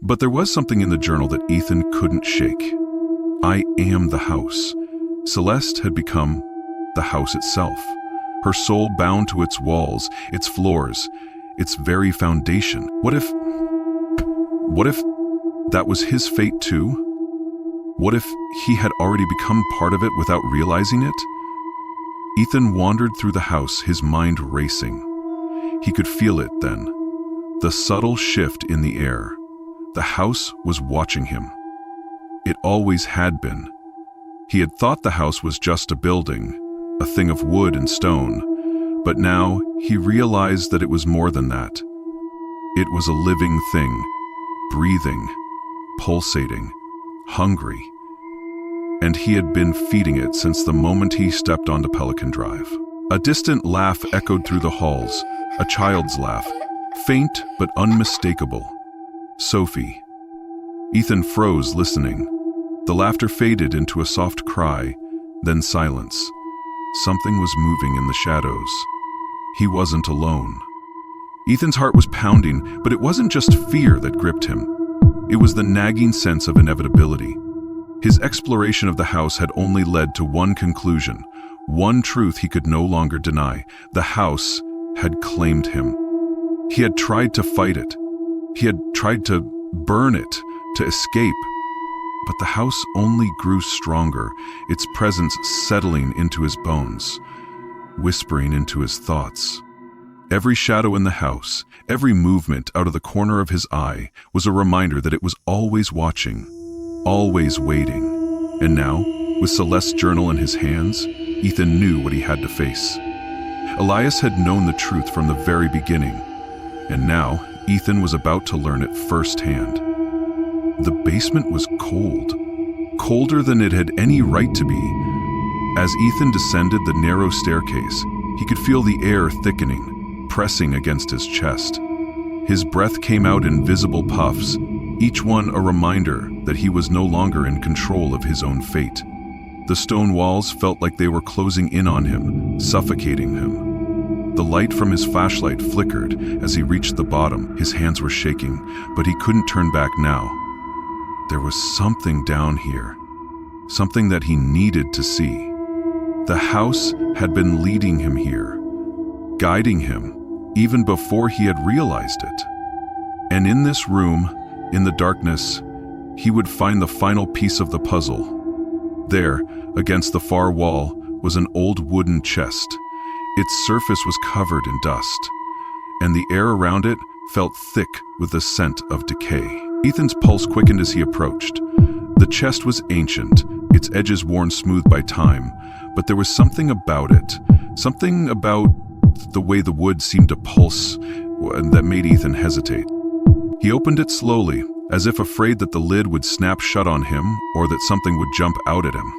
But there was something in the journal that Ethan couldn't shake. I am the house. Celeste had become the house itself, her soul bound to its walls, its floors, its very foundation. What if that was his fate too? What if he had already become part of it without realizing it? Ethan wandered through the house, his mind racing. He could feel it then, the subtle shift in the air. The house was watching him. It always had been. He had thought the house was just a building, a thing of wood and stone, but now he realized that it was more than that. It was a living thing, breathing, pulsating, hungry. And he had been feeding it since the moment he stepped onto Pelican Drive. A distant laugh echoed through the halls, a child's laugh, faint but unmistakable. Sophie. Ethan froze, listening. The laughter faded into a soft cry, then silence. Something was moving in the shadows. He wasn't alone. Ethan's heart was pounding, but it wasn't just fear that gripped him. It was the nagging sense of inevitability. His exploration of the house had only led to one conclusion, one truth he could no longer deny. The house had claimed him. He had tried to fight it. He had tried to burn it, to escape. But the house only grew stronger, its presence settling into his bones, whispering into his thoughts. Every shadow in the house, every movement out of the corner of his eye was a reminder that it was always watching, always waiting. And now, with Celeste's journal in his hands, Ethan knew what he had to face. Elias had known the truth from the very beginning, and now Ethan was about to learn it firsthand. The basement was cold, colder than it had any right to be. As Ethan descended the narrow staircase, he could feel the air thickening, pressing against his chest. His breath came out in visible puffs, each one a reminder that he was no longer in control of his own fate. The stone walls felt like they were closing in on him, suffocating him. The light from his flashlight flickered as he reached the bottom. His hands were shaking, but he couldn't turn back now. There was something down here, something that he needed to see. The house had been leading him here, guiding him, even before he had realized it. And in this room, in the darkness, he would find the final piece of the puzzle. There, against the far wall, was an old wooden chest. Its surface was covered in dust, and the air around it felt thick with the scent of decay. Ethan's pulse quickened as he approached. The chest was ancient, its edges worn smooth by time, but there was something about it, something about the way the wood seemed to pulse, that made Ethan hesitate. He opened it slowly, as if afraid that the lid would snap shut on him or that something would jump out at him.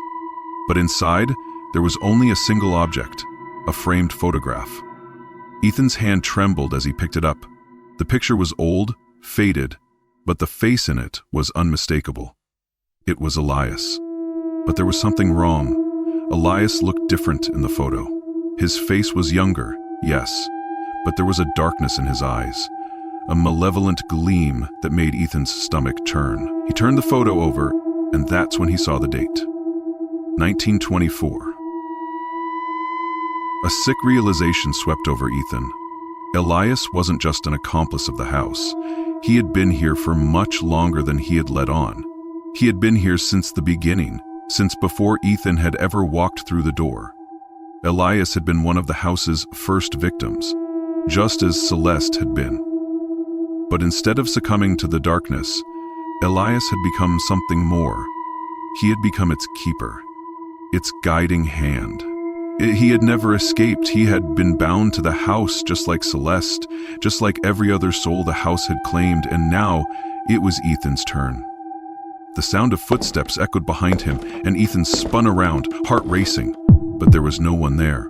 But inside, there was only a single object, a framed photograph. Ethan's hand trembled as he picked it up. The picture was old, faded, but the face in it was unmistakable. It was Elias. But there was something wrong. Elias looked different in the photo. His face was younger, yes, but there was a darkness in his eyes, a malevolent gleam that made Ethan's stomach turn. He turned the photo over, and that's when he saw the date. 1924. A sick realization swept over Ethan. Elias wasn't just an accomplice of the house. He had been here for much longer than he had let on. He had been here since the beginning, since before Ethan had ever walked through the door. Elias had been one of the house's first victims, just as Celeste had been. But instead of succumbing to the darkness, Elias had become something more. He had become its keeper. its guiding hand. He had never escaped. He had been bound to the house just like Celeste, just like every other soul the house had claimed, and now it was Ethan's turn. The sound of footsteps echoed behind him, and Ethan spun around, heart racing, but there was no one there.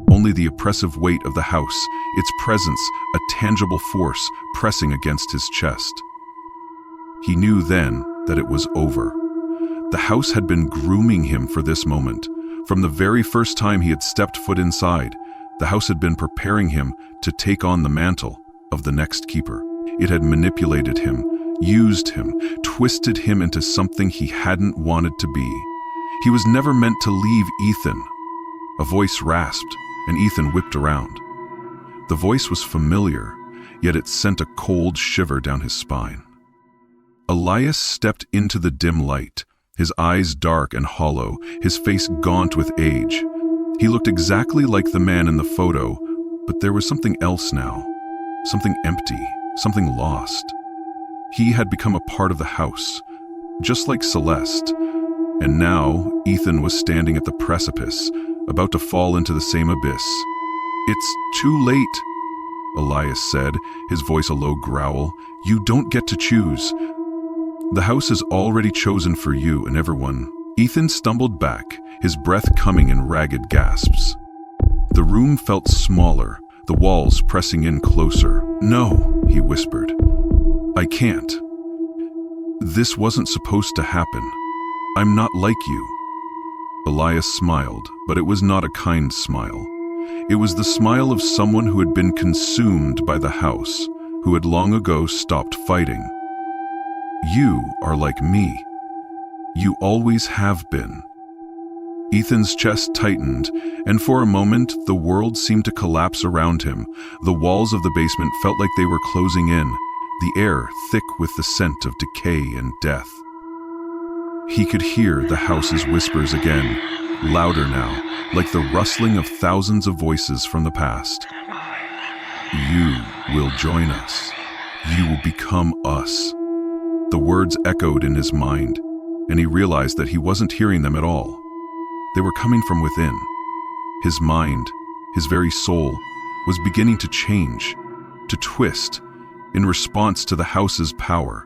Only the oppressive weight of the house, its presence, a tangible force pressing against his chest. He knew then that it was over. The house had been grooming him for this moment. From the very first time he had stepped foot inside, the house had been preparing him to take on the mantle of the next keeper. It had manipulated him, used him, twisted him into something he hadn't wanted to be. He was never meant to leave Ethan. A voice rasped, and Ethan whipped around. The voice was familiar, yet it sent a cold shiver down his spine. Elias stepped into the dim light, his eyes dark and hollow, his face gaunt with age. He looked exactly like the man in the photo, but there was something else now. Something empty, something lost. He had become a part of the house, just like Celeste. And now Ethan was standing at the precipice, about to fall into the same abyss. "It's too late," Elias said, his voice a low growl. "You don't get to choose. The house has already chosen for you and everyone." Ethan stumbled back, his breath coming in ragged gasps. The room felt smaller, the walls pressing in closer. "No," he whispered. "I can't. This wasn't supposed to happen. I'm not like you." Elias smiled, but it was not a kind smile. It was the smile of someone who had been consumed by the house, who had long ago stopped fighting. "You are like me. You always have been." Ethan's chest tightened, and for a moment the world seemed to collapse around him. The walls of the basement felt like they were closing in, the air thick with the scent of decay and death. He could hear the house's whispers again, louder now, like the rustling of thousands of voices from the past. "You will join us. You will become us." The words echoed in his mind, and he realized that he wasn't hearing them at all. They were coming from within. His mind, his very soul, was beginning to change, to twist, in response to the house's power.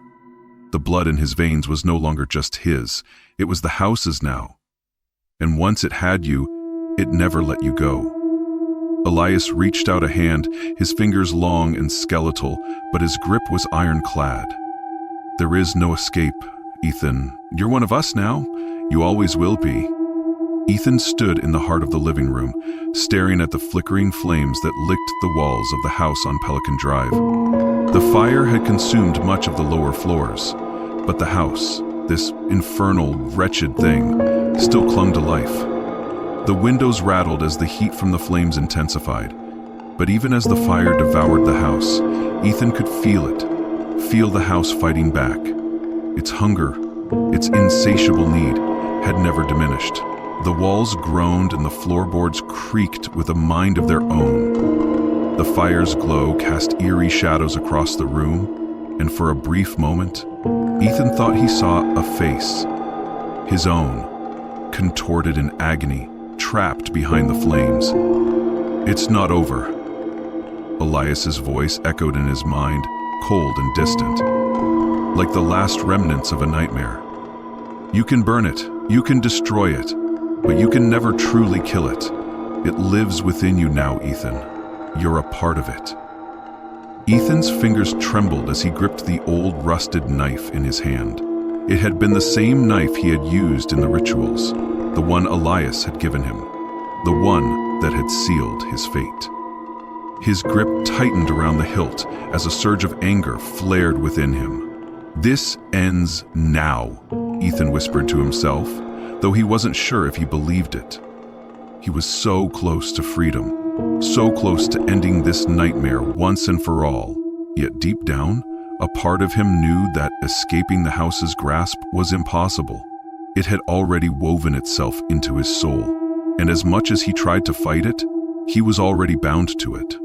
The blood in his veins was no longer just his, it was the house's now. And once it had you, it never let you go. Elias reached out a hand, his fingers long and skeletal, but his grip was ironclad. "There is no escape, Ethan. You're one of us now. You always will be." Ethan stood in the heart of the living room, staring at the flickering flames that licked the walls of the house on Pelican Drive. The fire had consumed much of the lower floors, but the house, this infernal, wretched thing, still clung to life. The windows rattled as the heat from the flames intensified, but even as the fire devoured the house, Ethan could feel it. Feel the house fighting back. Its hunger, its insatiable need, had never diminished. The walls groaned and the floorboards creaked with a mind of their own. The fire's glow cast eerie shadows across the room, and for a brief moment, Ethan thought he saw a face. His own, contorted in agony, trapped behind the flames. "It's not over." Elias's voice echoed in his mind, cold and distant, like the last remnants of a nightmare. "You can burn it, you can destroy it, but you can never truly kill it. It lives within you now, Ethan. You're a part of it." Ethan's fingers trembled as he gripped the old rusted knife in his hand. It had been the same knife he had used in the rituals, the one Elias had given him, the one that had sealed his fate. His grip tightened around the hilt as a surge of anger flared within him. "This ends now," Ethan whispered to himself, though he wasn't sure if he believed it. He was so close to freedom, so close to ending this nightmare once and for all. Yet deep down, a part of him knew that escaping the house's grasp was impossible. It had already woven itself into his soul, and as much as he tried to fight it, he was already bound to it.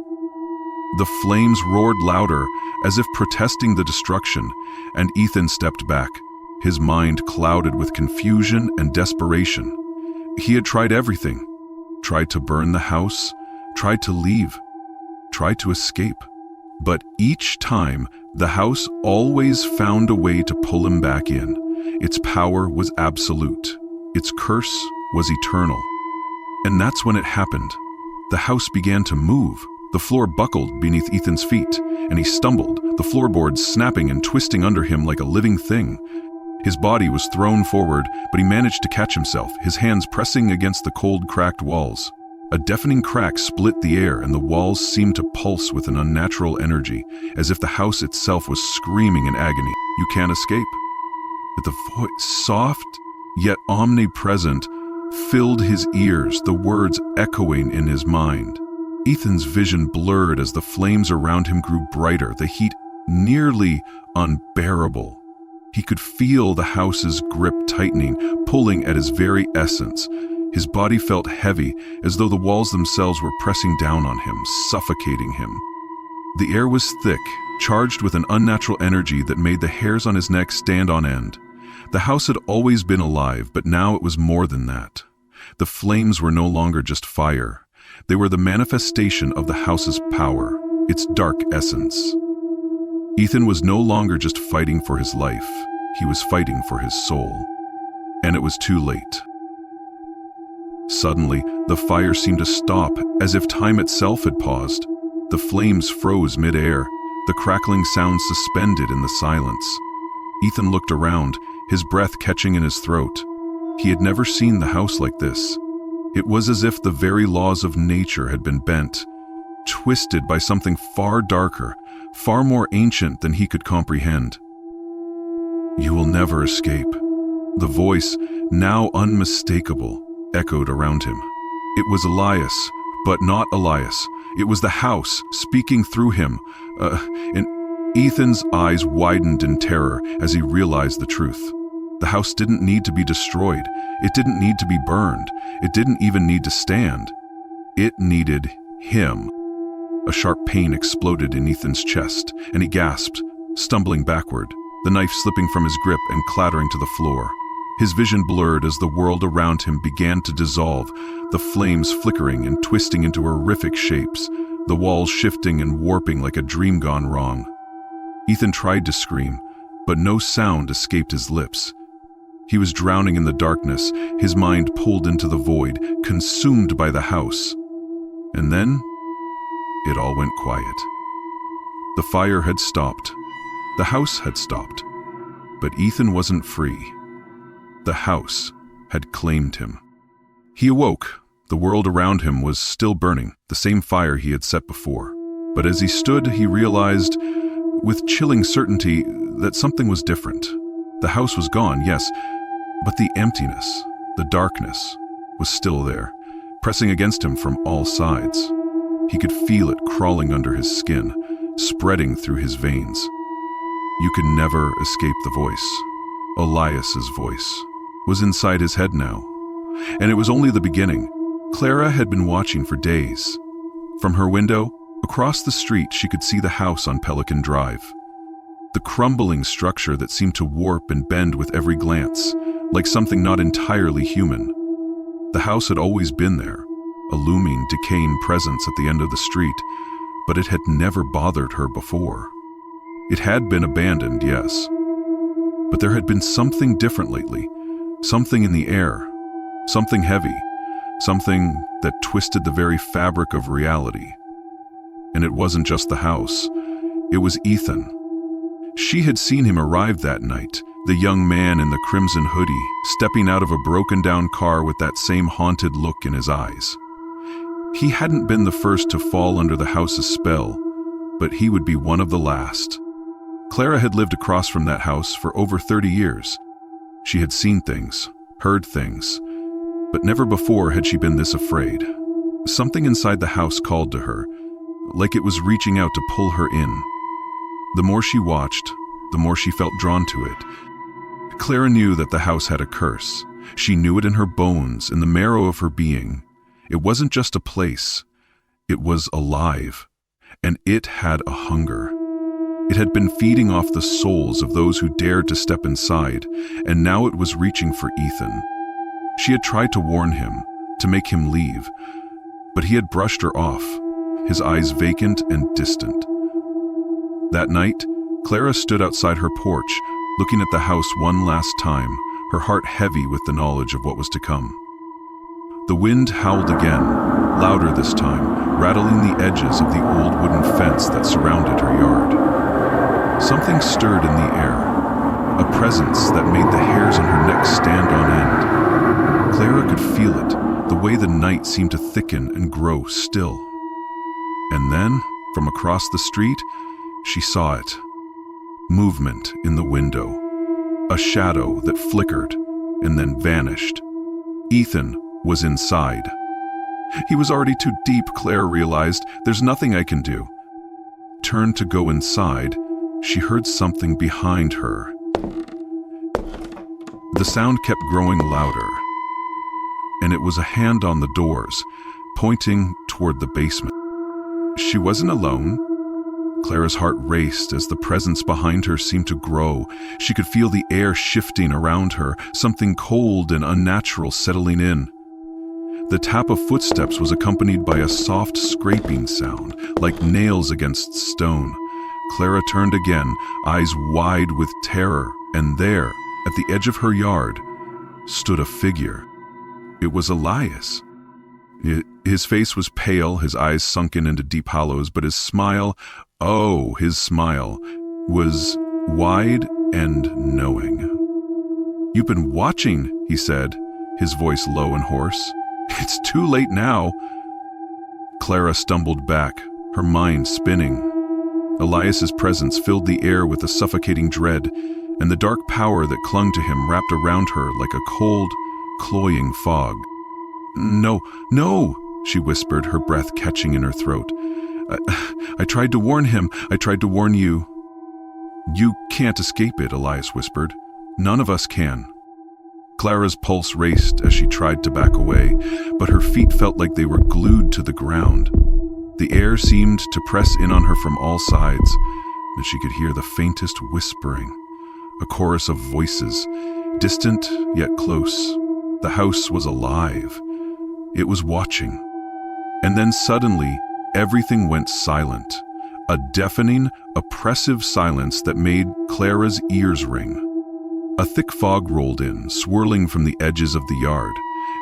The flames roared louder, as if protesting the destruction, and Ethan stepped back, his mind clouded with confusion and desperation. He had tried everything. Tried to burn the house, tried to leave, tried to escape. But each time, the house always found a way to pull him back in. Its power was absolute. Its curse was eternal. And that's when it happened. The house began to move. The floor buckled beneath Ethan's feet, and he stumbled, the floorboards snapping and twisting under him like a living thing. His body was thrown forward, but he managed to catch himself, his hands pressing against the cold, cracked walls. A deafening crack split the air, and the walls seemed to pulse with an unnatural energy, as if the house itself was screaming in agony. "You can't escape." But the voice, soft yet omnipresent, filled his ears, the words echoing in his mind. Ethan's vision blurred as the flames around him grew brighter, the heat nearly unbearable. He could feel the house's grip tightening, pulling at his very essence. His body felt heavy, as though the walls themselves were pressing down on him, suffocating him. The air was thick, charged with an unnatural energy that made the hairs on his neck stand on end. The house had always been alive, but now it was more than that. The flames were no longer just fire. They were the manifestation of the house's power, its dark essence. Ethan was no longer just fighting for his life. He was fighting for his soul. And it was too late. Suddenly, the fire seemed to stop, as if time itself had paused. The flames froze mid-air, the crackling sound suspended in the silence. Ethan looked around, his breath catching in his throat. He had never seen the house like this. It was as if the very laws of nature had been bent, twisted by something far darker, far more ancient than he could comprehend. "You will never escape." The voice, now unmistakable, echoed around him. It was Elias, but not Elias. It was the house, speaking through him. And Ethan's eyes widened in terror as he realized the truth. The house didn't need to be destroyed. It didn't need to be burned. It didn't even need to stand. It needed him. A sharp pain exploded in Ethan's chest, and he gasped, stumbling backward, the knife slipping from his grip and clattering to the floor. His vision blurred as the world around him began to dissolve, the flames flickering and twisting into horrific shapes, the walls shifting and warping like a dream gone wrong. Ethan tried to scream, but no sound escaped his lips. He was drowning in the darkness, his mind pulled into the void, consumed by the house. And then, it all went quiet. The fire had stopped. The house had stopped. But Ethan wasn't free. The house had claimed him. He awoke. The world around him was still burning, the same fire he had set before. But as he stood, he realized, with chilling certainty, that something was different. The house was gone, yes, but the emptiness, the darkness, was still there, pressing against him from all sides. He could feel it crawling under his skin, spreading through his veins. You could never escape the voice. Elias's voice was inside his head now. And it was only the beginning. Clara had been watching for days. From her window, across the street, she could see the house on Pelican Drive. The crumbling structure that seemed to warp and bend with every glance, like something not entirely human. The house had always been there, a looming, decaying presence at the end of the street, but it had never bothered her before. It had been abandoned, yes, but there had been something different lately, something in the air, something heavy, something that twisted the very fabric of reality. And it wasn't just the house, it was Ethan. She had seen him arrive that night, the young man in the crimson hoodie, stepping out of a broken-down car with that same haunted look in his eyes. He hadn't been the first to fall under the house's spell, but he would be one of the last. Clara had lived across from that house for over 30 years. She had seen things, heard things, but never before had she been this afraid. Something inside the house called to her, like it was reaching out to pull her in. The more she watched, the more she felt drawn to it. Clara knew that the house had a curse. She knew it in her bones, in the marrow of her being. It wasn't just a place. It was alive, and it had a hunger. It had been feeding off the souls of those who dared to step inside, and now it was reaching for Ethan. She had tried to warn him, to make him leave, but he had brushed her off, his eyes vacant and distant. That night, Clara stood outside her porch, looking at the house one last time, her heart heavy with the knowledge of what was to come. The wind howled again, louder this time, rattling the edges of the old wooden fence that surrounded her yard. Something stirred in the air, a presence that made the hairs on her neck stand on end. Clara could feel it, the way the night seemed to thicken and grow still. And then, from across the street, she saw it. Movement in the window. A shadow that flickered and then vanished. Ethan was inside. He was already too deep, Clara realized. There's nothing I can do. Turned to go inside, she heard something behind her. The sound kept growing louder, and it was a hand on the doors, pointing toward the basement. She wasn't alone. Clara's heart raced as the presence behind her seemed to grow. She could feel the air shifting around her, something cold and unnatural settling in. The tap of footsteps was accompanied by a soft scraping sound, like nails against stone. Clara turned again, eyes wide with terror, and there, at the edge of her yard, stood a figure. It was Elias. His face was pale, his eyes sunken into deep hollows, but his smile, his smile, was wide and knowing. "You've been watching," he said, his voice low and hoarse. "It's too late now." Clara stumbled back, her mind spinning. Elias's presence filled the air with a suffocating dread, and the dark power that clung to him wrapped around her like a cold, cloying fog. No, she whispered, her breath catching in her throat. I tried to warn him. I tried to warn you." "You can't escape it," Elias whispered. "None of us can." Clara's pulse raced as she tried to back away, but her feet felt like they were glued to the ground. The air seemed to press in on her from all sides, and she could hear the faintest whispering, a chorus of voices, distant yet close. The house was alive. It was watching. And then suddenly, everything went silent, a deafening, oppressive silence that made Clara's ears ring. A thick fog rolled in, swirling from the edges of the yard.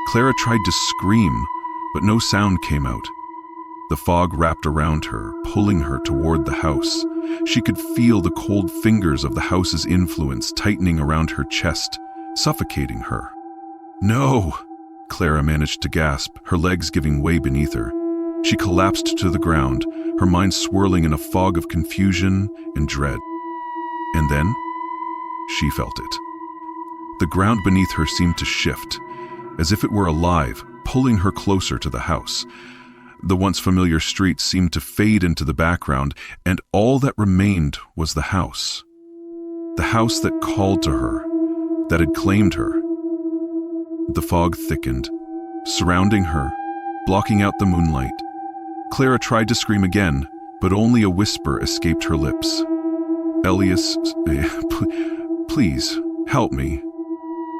Clara tried to scream, but no sound came out. The fog wrapped around her, pulling her toward the house. She could feel the cold fingers of the house's influence tightening around her chest, suffocating her. "No!" Clara managed to gasp, her legs giving way beneath her. She collapsed to the ground, her mind swirling in a fog of confusion and dread. And then, she felt it. The ground beneath her seemed to shift, as if it were alive, pulling her closer to the house. The once familiar streets seemed to fade into the background, and all that remained was the house. The house that called to her, that had claimed her. The fog thickened, surrounding her, blocking out the moonlight. Clara tried to scream again, but only a whisper escaped her lips. "Elias, please, help me."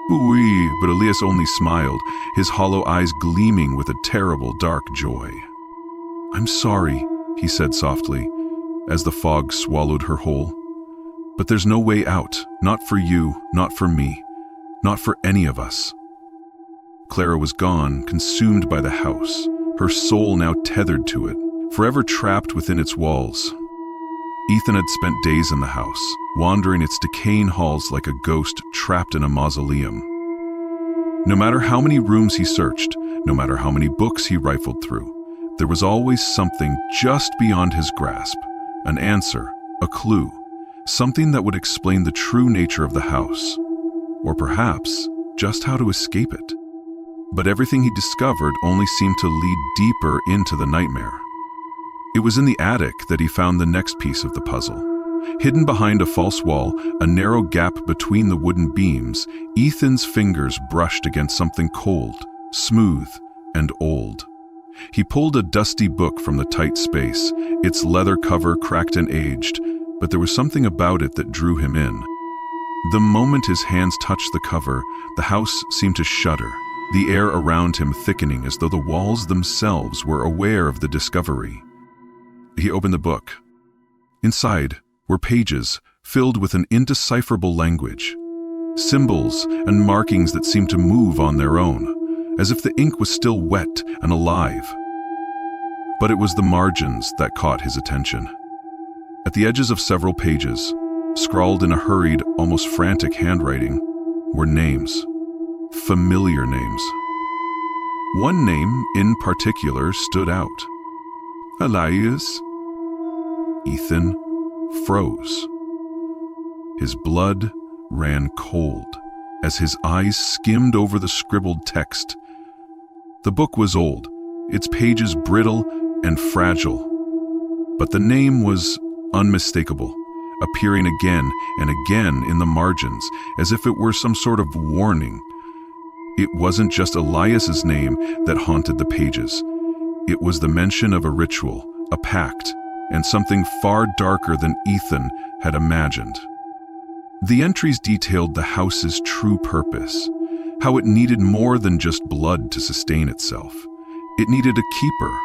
"Oui," but Elias only smiled, his hollow eyes gleaming with a terrible dark joy. "I'm sorry," he said softly, as the fog swallowed her whole. "But there's no way out, not for you, not for me, not for any of us." Clara was gone, consumed by the house, her soul now tethered to it, forever trapped within its walls. Ethan had spent days in the house, wandering its decaying halls like a ghost trapped in a mausoleum. No matter how many rooms he searched, no matter how many books he rifled through, there was always something just beyond his grasp, an answer, a clue, something that would explain the true nature of the house, or perhaps just how to escape it. But everything he discovered only seemed to lead deeper into the nightmare. It was in the attic that he found the next piece of the puzzle. Hidden behind a false wall, a narrow gap between the wooden beams, Ethan's fingers brushed against something cold, smooth, and old. He pulled a dusty book from the tight space, its leather cover cracked and aged, but there was something about it that drew him in. The moment his hands touched the cover, the house seemed to shudder, the air around him thickening as though the walls themselves were aware of the discovery. He opened the book. Inside were pages filled with an indecipherable language, symbols and markings that seemed to move on their own, as if the ink was still wet and alive. But it was the margins that caught his attention. At the edges of several pages, scrawled in a hurried, almost frantic handwriting, were names. Familiar names. One name in particular stood out. Elias. Ethan froze. His blood ran cold as his eyes skimmed over the scribbled text. The book was old, its pages brittle and fragile, but the name was unmistakable, appearing again and again in the margins as if it were some sort of warning. It wasn't just Elias's name that haunted the pages. It was the mention of a ritual, a pact, and something far darker than Ethan had imagined. The entries detailed the house's true purpose, how it needed more than just blood to sustain itself. It needed a keeper,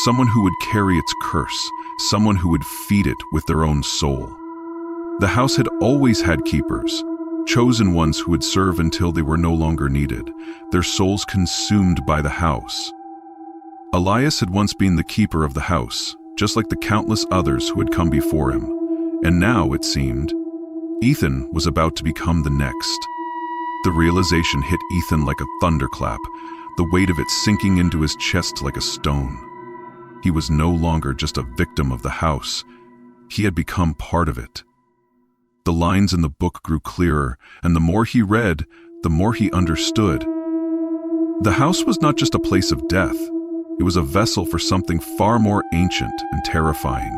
someone who would carry its curse, someone who would feed it with their own soul. The house had always had keepers, chosen ones who would serve until they were no longer needed, their souls consumed by the house. Elias had once been the keeper of the house, just like the countless others who had come before him, and now, it seemed, Ethan was about to become the next. The realization hit Ethan like a thunderclap, the weight of it sinking into his chest like a stone. He was no longer just a victim of the house. He had become part of it. The lines in the book grew clearer, and the more he read, the more he understood. The house was not just a place of death. It was a vessel for something far more ancient and terrifying.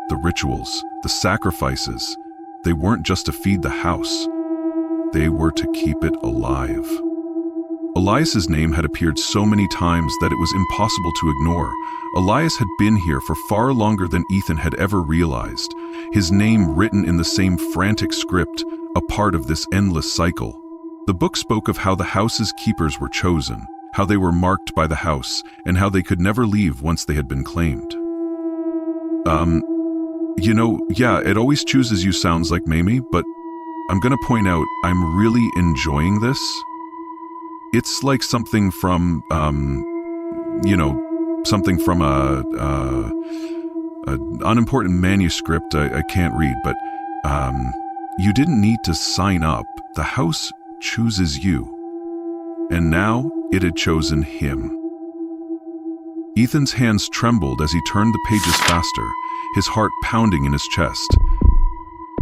The rituals, the sacrifices, they weren't just to feed the house. They were to keep it alive. Elias's name had appeared so many times that it was impossible to ignore. Elias had been here for far longer than Ethan had ever realized, his name written in the same frantic script, a part of this endless cycle. The book spoke of how the house's keepers were chosen, how they were marked by the house, and how they could never leave once they had been claimed. It always chooses you sounds like Mamie, but I'm gonna point out I'm really enjoying this. It's like something from, something from an unimportant manuscript I can't read, but you didn't need to sign up. The house chooses you. And now it had chosen him. Ethan's hands trembled as he turned the pages faster, his heart pounding in his chest.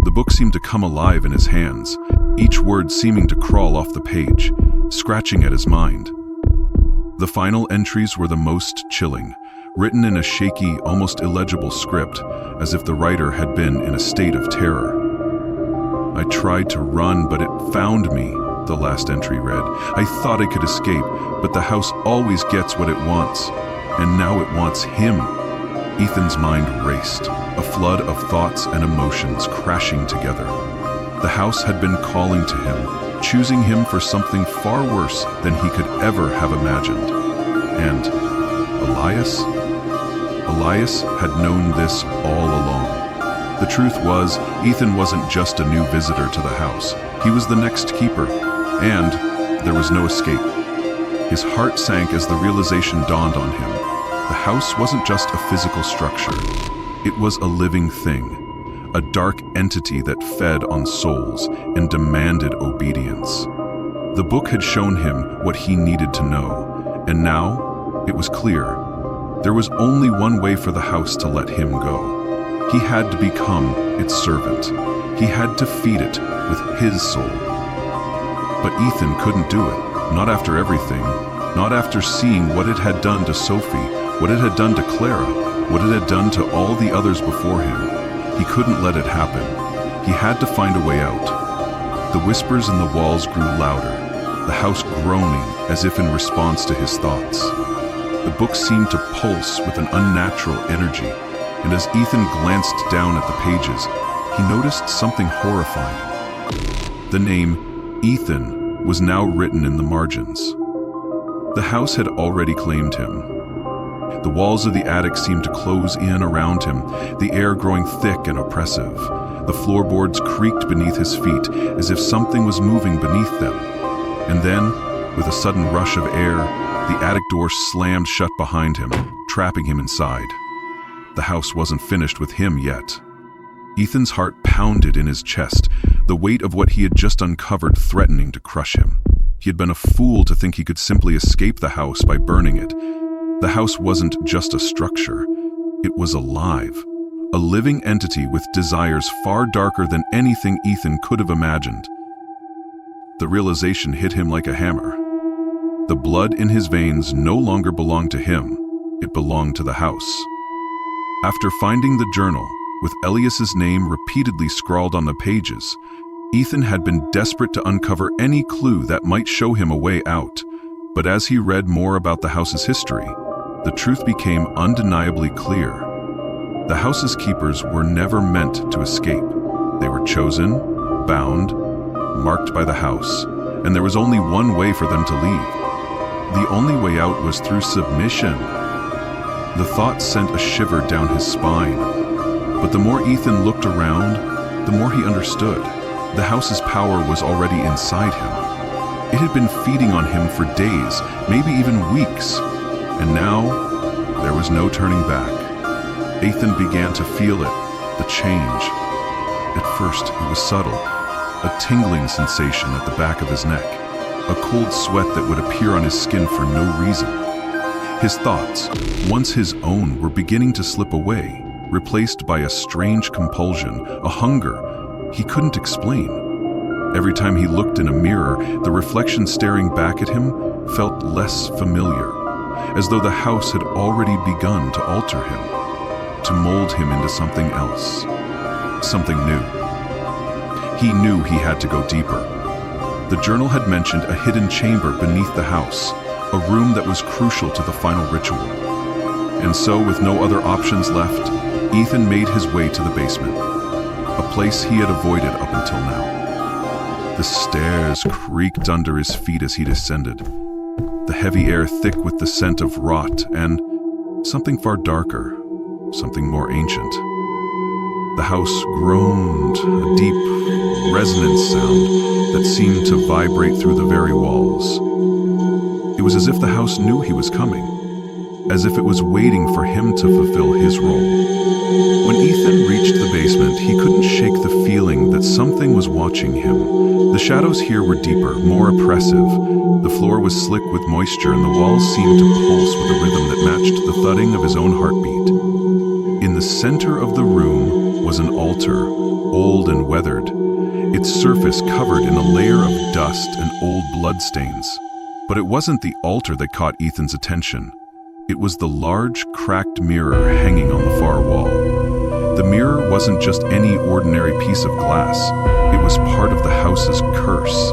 The book seemed to come alive in his hands, each word seeming to crawl off the page, scratching at his mind. The final entries were the most chilling, written in a shaky, almost illegible script, as if the writer had been in a state of terror. I tried to run, but it found me, the last entry read. I thought I could escape, but the house always gets what it wants, and now it wants him. Ethan's mind raced, a flood of thoughts and emotions crashing together. The house had been calling to him, choosing him for something far worse than he could ever have imagined. And Elias? Elias had known this all along. The truth was, Ethan wasn't just a new visitor to the house. He was the next keeper, and there was no escape. His heart sank as the realization dawned on him. The house wasn't just a physical structure. It was a living thing, a dark entity that fed on souls and demanded obedience. The book had shown him what he needed to know, and now it was clear. There was only one way for the house to let him go. He had to become its servant. He had to feed it with his soul. But Ethan couldn't do it, not after everything, not after seeing what it had done to Sophie, what it had done to Clara, what it had done to all the others before him. He couldn't let it happen. He had to find a way out. The whispers in the walls grew louder, the house groaning as if in response to his thoughts. The book seemed to pulse with an unnatural energy, and as Ethan glanced down at the pages, he noticed something horrifying. The name Ethan was now written in the margins. The house had already claimed him. The walls of the attic seemed to close in around him, the air growing thick and oppressive. The floorboards creaked beneath his feet as if something was moving beneath them. And then, with a sudden rush of air, the attic door slammed shut behind him, trapping him inside. The house wasn't finished with him yet. Ethan's heart pounded in his chest, the weight of what he had just uncovered threatening to crush him. He had been a fool to think he could simply escape the house by burning it. The house wasn't just a structure. It was alive, a living entity with desires far darker than anything Ethan could have imagined. The realization hit him like a hammer. The blood in his veins no longer belonged to him. It belonged to the house. After finding the journal, with Elias's name repeatedly scrawled on the pages, Ethan had been desperate to uncover any clue that might show him a way out. But as he read more about the house's history, the truth became undeniably clear. The house's keepers were never meant to escape. They were chosen, bound, marked by the house, and there was only one way for them to leave. The only way out was through submission. The thought sent a shiver down his spine. But the more Ethan looked around, the more he understood. The house's power was already inside him. It had been feeding on him for days, maybe even weeks. And now, there was no turning back. Ethan began to feel it, the change. At first, it was subtle, a tingling sensation at the back of his neck, a cold sweat that would appear on his skin for no reason. His thoughts, once his own, were beginning to slip away, replaced by a strange compulsion, a hunger he couldn't explain. Every time he looked in a mirror, the reflection staring back at him felt less familiar, as though the house had already begun to alter him, to mold him into something else, something new. He knew he had to go deeper. The journal had mentioned a hidden chamber beneath the house, a room that was crucial to the final ritual. And so, with no other options left, Ethan made his way to the basement, a place he had avoided up until now. The stairs creaked under his feet as he descended, the heavy air thick with the scent of rot and something far darker, something more ancient. The house groaned, a deep, resonant sound that seemed to vibrate through the very walls. It was as if the house knew he was coming, as if it was waiting for him to fulfill his role. When Ethan reached the basement, he couldn't shake the feeling that something was watching him. The shadows here were deeper, more oppressive. The floor was slick with moisture, and the walls seemed to pulse with a rhythm that matched the thudding of his own heartbeat. In the center of the room was an altar, old and weathered, its surface covered in a layer of dust and old bloodstains. But it wasn't the altar that caught Ethan's attention. It was the large, cracked mirror hanging on the far wall. The mirror wasn't just any ordinary piece of glass. It was part of the house's curse.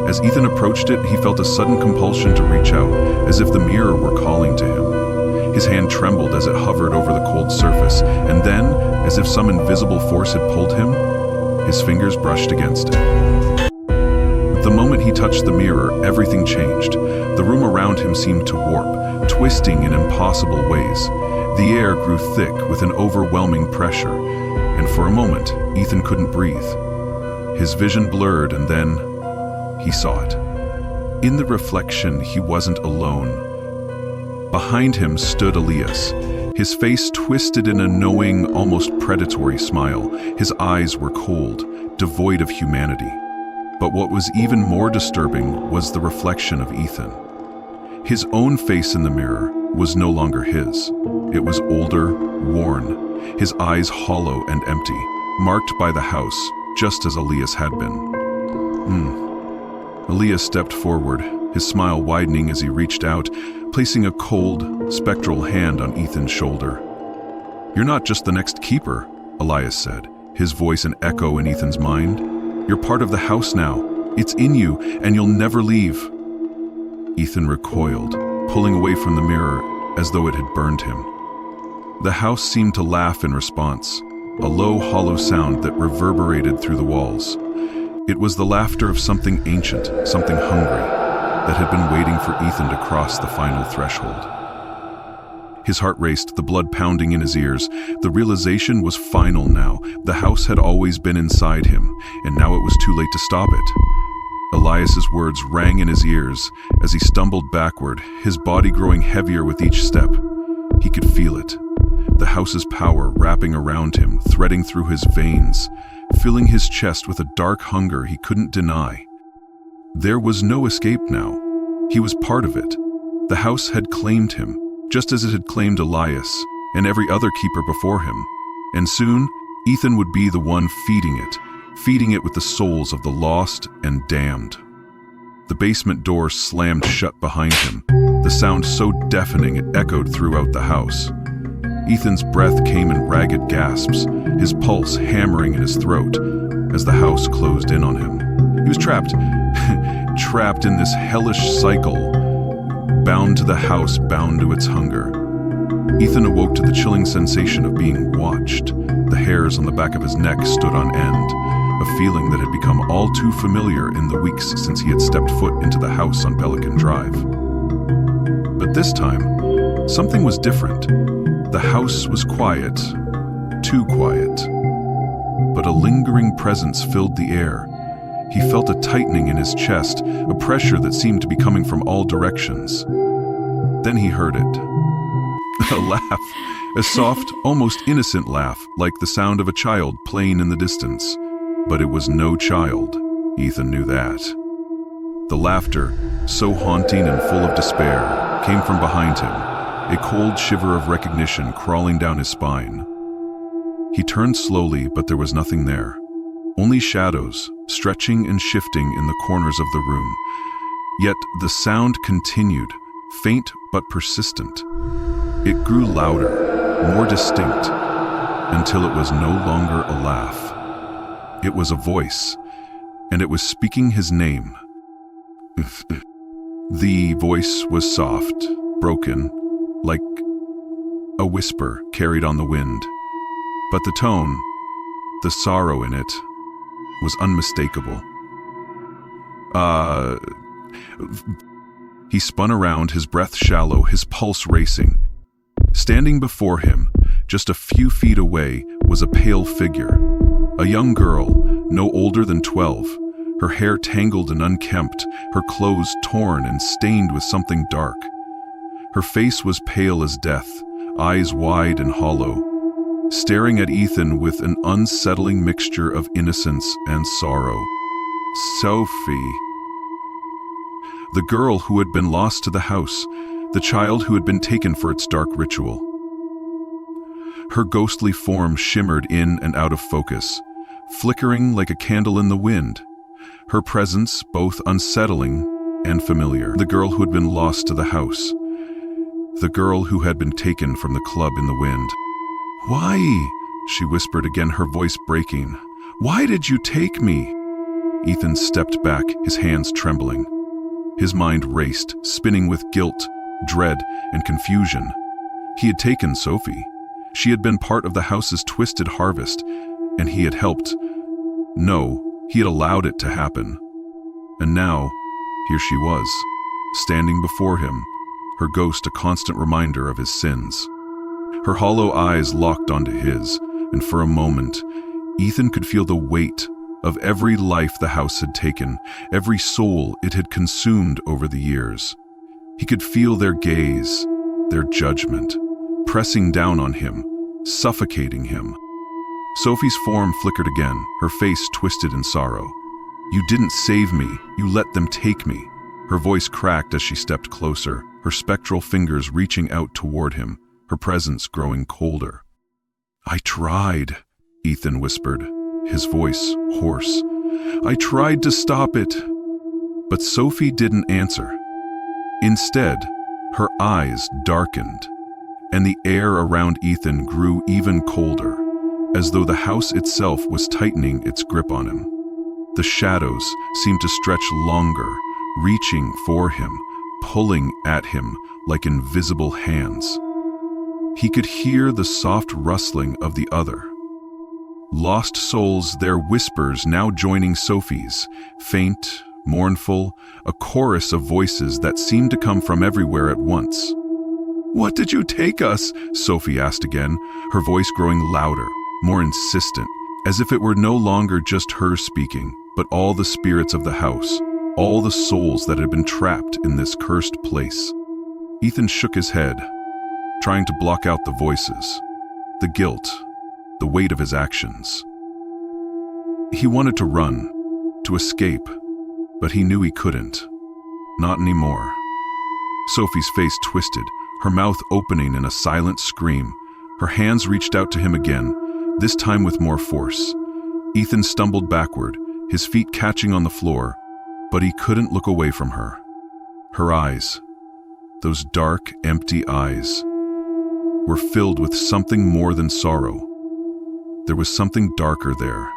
As Ethan approached it, he felt a sudden compulsion to reach out, as if the mirror were calling to him. His hand trembled as it hovered over the cold surface, and then, as if some invisible force had pulled him, his fingers brushed against it. The moment he touched the mirror, everything changed. The room around him seemed to warp, twisting in impossible ways. The air grew thick with an overwhelming pressure, and for a moment, Ethan couldn't breathe. His vision blurred, and then he saw it. In the reflection, he wasn't alone. Behind him stood Elias, his face twisted in a knowing, almost predatory smile. His eyes were cold, devoid of humanity. But what was even more disturbing was the reflection of Ethan. His own face in the mirror was no longer his. It was older, worn, his eyes hollow and empty, marked by the house, just as Elias had been. Elias stepped forward, his smile widening as he reached out, placing a cold, spectral hand on Ethan's shoulder. "You're not just the next keeper," Elias said, his voice an echo in Ethan's mind. "You're part of the house now. It's in you, and you'll never leave." Ethan recoiled, pulling away from the mirror as though it had burned him. The house seemed to laugh in response, a low, hollow sound that reverberated through the walls. It was the laughter of something ancient, something hungry. that had been waiting for Ethan to cross the final threshold. His heart raced, the blood pounding in his ears. The realization was final now. The house had always been inside him, and now it was too late to stop it. Elias's words rang in his ears as he stumbled backward, his body growing heavier with each step. He could feel it. The house's power wrapping around him, threading through his veins, filling his chest with a dark hunger he couldn't deny. There was no escape now. He was part of it. The house had claimed him, just as it had claimed Elias and every other keeper before him. And soon, Ethan would be the one feeding it with the souls of the lost and damned. The basement door slammed shut behind him, the sound so deafening it echoed throughout the house. Ethan's breath came in ragged gasps, his pulse hammering in his throat as the house closed in on him. He was trapped in this hellish cycle, bound to the house, bound to its hunger. Ethan awoke to the chilling sensation of being watched. The hairs on the back of his neck stood on end, a feeling that had become all too familiar in the weeks since he had stepped foot into the house on Pelican Drive. But this time, something was different. The house was quiet, too quiet. But a lingering presence filled the air. He felt a tightening in his chest, a pressure that seemed to be coming from all directions. Then he heard it. A laugh, a soft, almost innocent laugh, like the sound of a child playing in the distance. But it was no child. Ethan knew that. The laughter, so haunting and full of despair, came from behind him, a cold shiver of recognition crawling down his spine. He turned slowly, but there was nothing there. Only shadows, stretching and shifting in the corners of the room. Yet the sound continued, faint but persistent. It grew louder, more distinct, until it was no longer a laugh. It was a voice, and it was speaking his name. The voice was soft, broken, like a whisper carried on the wind. But the tone, the sorrow in it, was unmistakable. He spun around, his breath shallow, his pulse racing. Standing before him, just a few feet away, was a pale figure. A young girl, no older than 12, her hair tangled and unkempt, her clothes torn and stained with something dark. Her face was pale as death, eyes wide and hollow, staring at Ethan with an unsettling mixture of innocence and sorrow. Sophie. The girl who had been lost to the house, the child who had been taken for its dark ritual. Her ghostly form shimmered in and out of focus, flickering like a candle in the wind, her presence both unsettling and familiar. The girl who had been lost to the house, the girl who had been taken from the club in the wind. "Why?" she whispered again, her voice breaking. "Why did you take me?" Ethan stepped back, his hands trembling. His mind raced, spinning with guilt, dread, and confusion. He had taken Sophie. She had been part of the house's twisted harvest, and he had helped. No, he had allowed it to happen. And now, here she was, standing before him, her ghost a constant reminder of his sins. Her hollow eyes locked onto his, and for a moment, Ethan could feel the weight of every life the house had taken, every soul it had consumed over the years. He could feel their gaze, their judgment, pressing down on him, suffocating him. Sophie's form flickered again, her face twisted in sorrow. "You didn't save me, you let them take me." Her voice cracked as she stepped closer, her spectral fingers reaching out toward him, her presence growing colder. "I tried," Ethan whispered, his voice hoarse. "I tried to stop it." But Sophie didn't answer. Instead, her eyes darkened, and the air around Ethan grew even colder, as though the house itself was tightening its grip on him. The shadows seemed to stretch longer, reaching for him, pulling at him like invisible hands. He could hear the soft rustling of the other. Lost souls, their whispers now joining Sophie's, faint, mournful, a chorus of voices that seemed to come from everywhere at once. "What did you take us?" Sophie asked again, her voice growing louder, more insistent, as if it were no longer just her speaking, but all the spirits of the house, all the souls that had been trapped in this cursed place. Ethan shook his head, trying to block out the voices, the guilt, the weight of his actions. He wanted to run, to escape, but he knew he couldn't. Not anymore. Sophie's face twisted, her mouth opening in a silent scream. Her hands reached out to him again, this time with more force. Ethan stumbled backward, his feet catching on the floor, but he couldn't look away from her. Her eyes, those dark, empty eyes, were filled with something more than sorrow. There was something darker there.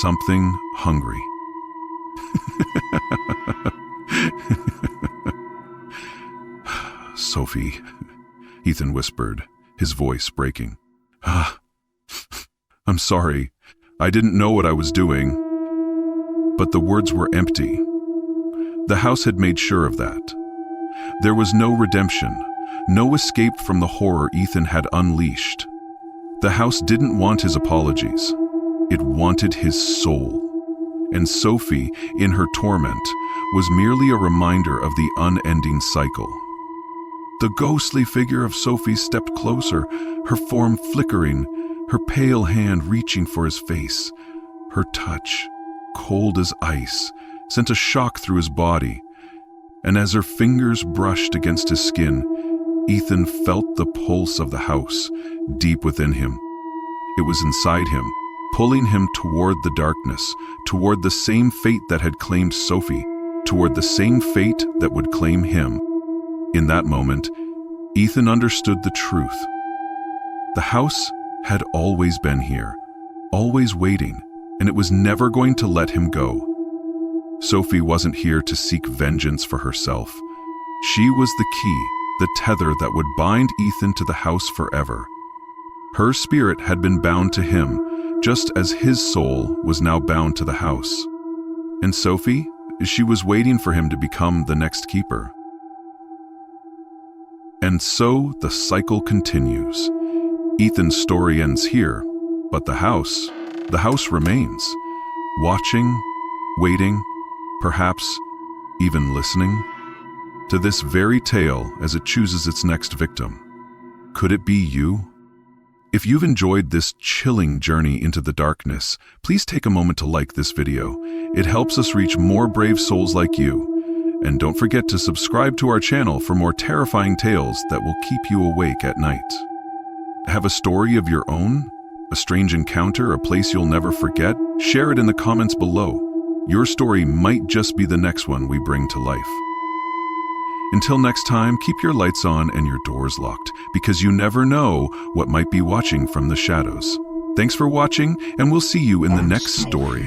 Something hungry. "Sophie," Ethan whispered, his voice breaking. "I'm sorry. I didn't know what I was doing." But the words were empty. The house had made sure of that. There was no redemption, no escape from the horror Ethan had unleashed. The house didn't want his apologies. It wanted his soul. And Sophie, in her torment, was merely a reminder of the unending cycle. The ghostly figure of Sophie stepped closer, her form flickering, her pale hand reaching for his face. Her touch, cold as ice, sent a shock through his body. And as her fingers brushed against his skin, Ethan felt the pulse of the house deep within him. It was inside him, pulling him toward the darkness, toward the same fate that had claimed Sophie, toward the same fate that would claim him. In that moment, Ethan understood the truth. The house had always been here, always waiting, and it was never going to let him go. Sophie wasn't here to seek vengeance for herself. She was the key, the tether that would bind Ethan to the house forever. Her spirit had been bound to him, just as his soul was now bound to the house. And Sophie, she was waiting for him to become the next keeper. And so the cycle continues. Ethan's story ends here, but the house remains, watching, waiting, perhaps even listening to this very tale as it chooses its next victim. Could it be you? If you've enjoyed this chilling journey into the darkness, please take a moment to like this video. It helps us reach more brave souls like you. And don't forget to subscribe to our channel for more terrifying tales that will keep you awake at night. Have a story of your own? A strange encounter, a place you'll never forget? Share it in the comments below. Your story might just be the next one we bring to life. Until next time, keep your lights on and your doors locked, because you never know what might be watching from the shadows. Thanks for watching, and we'll see you in the next story.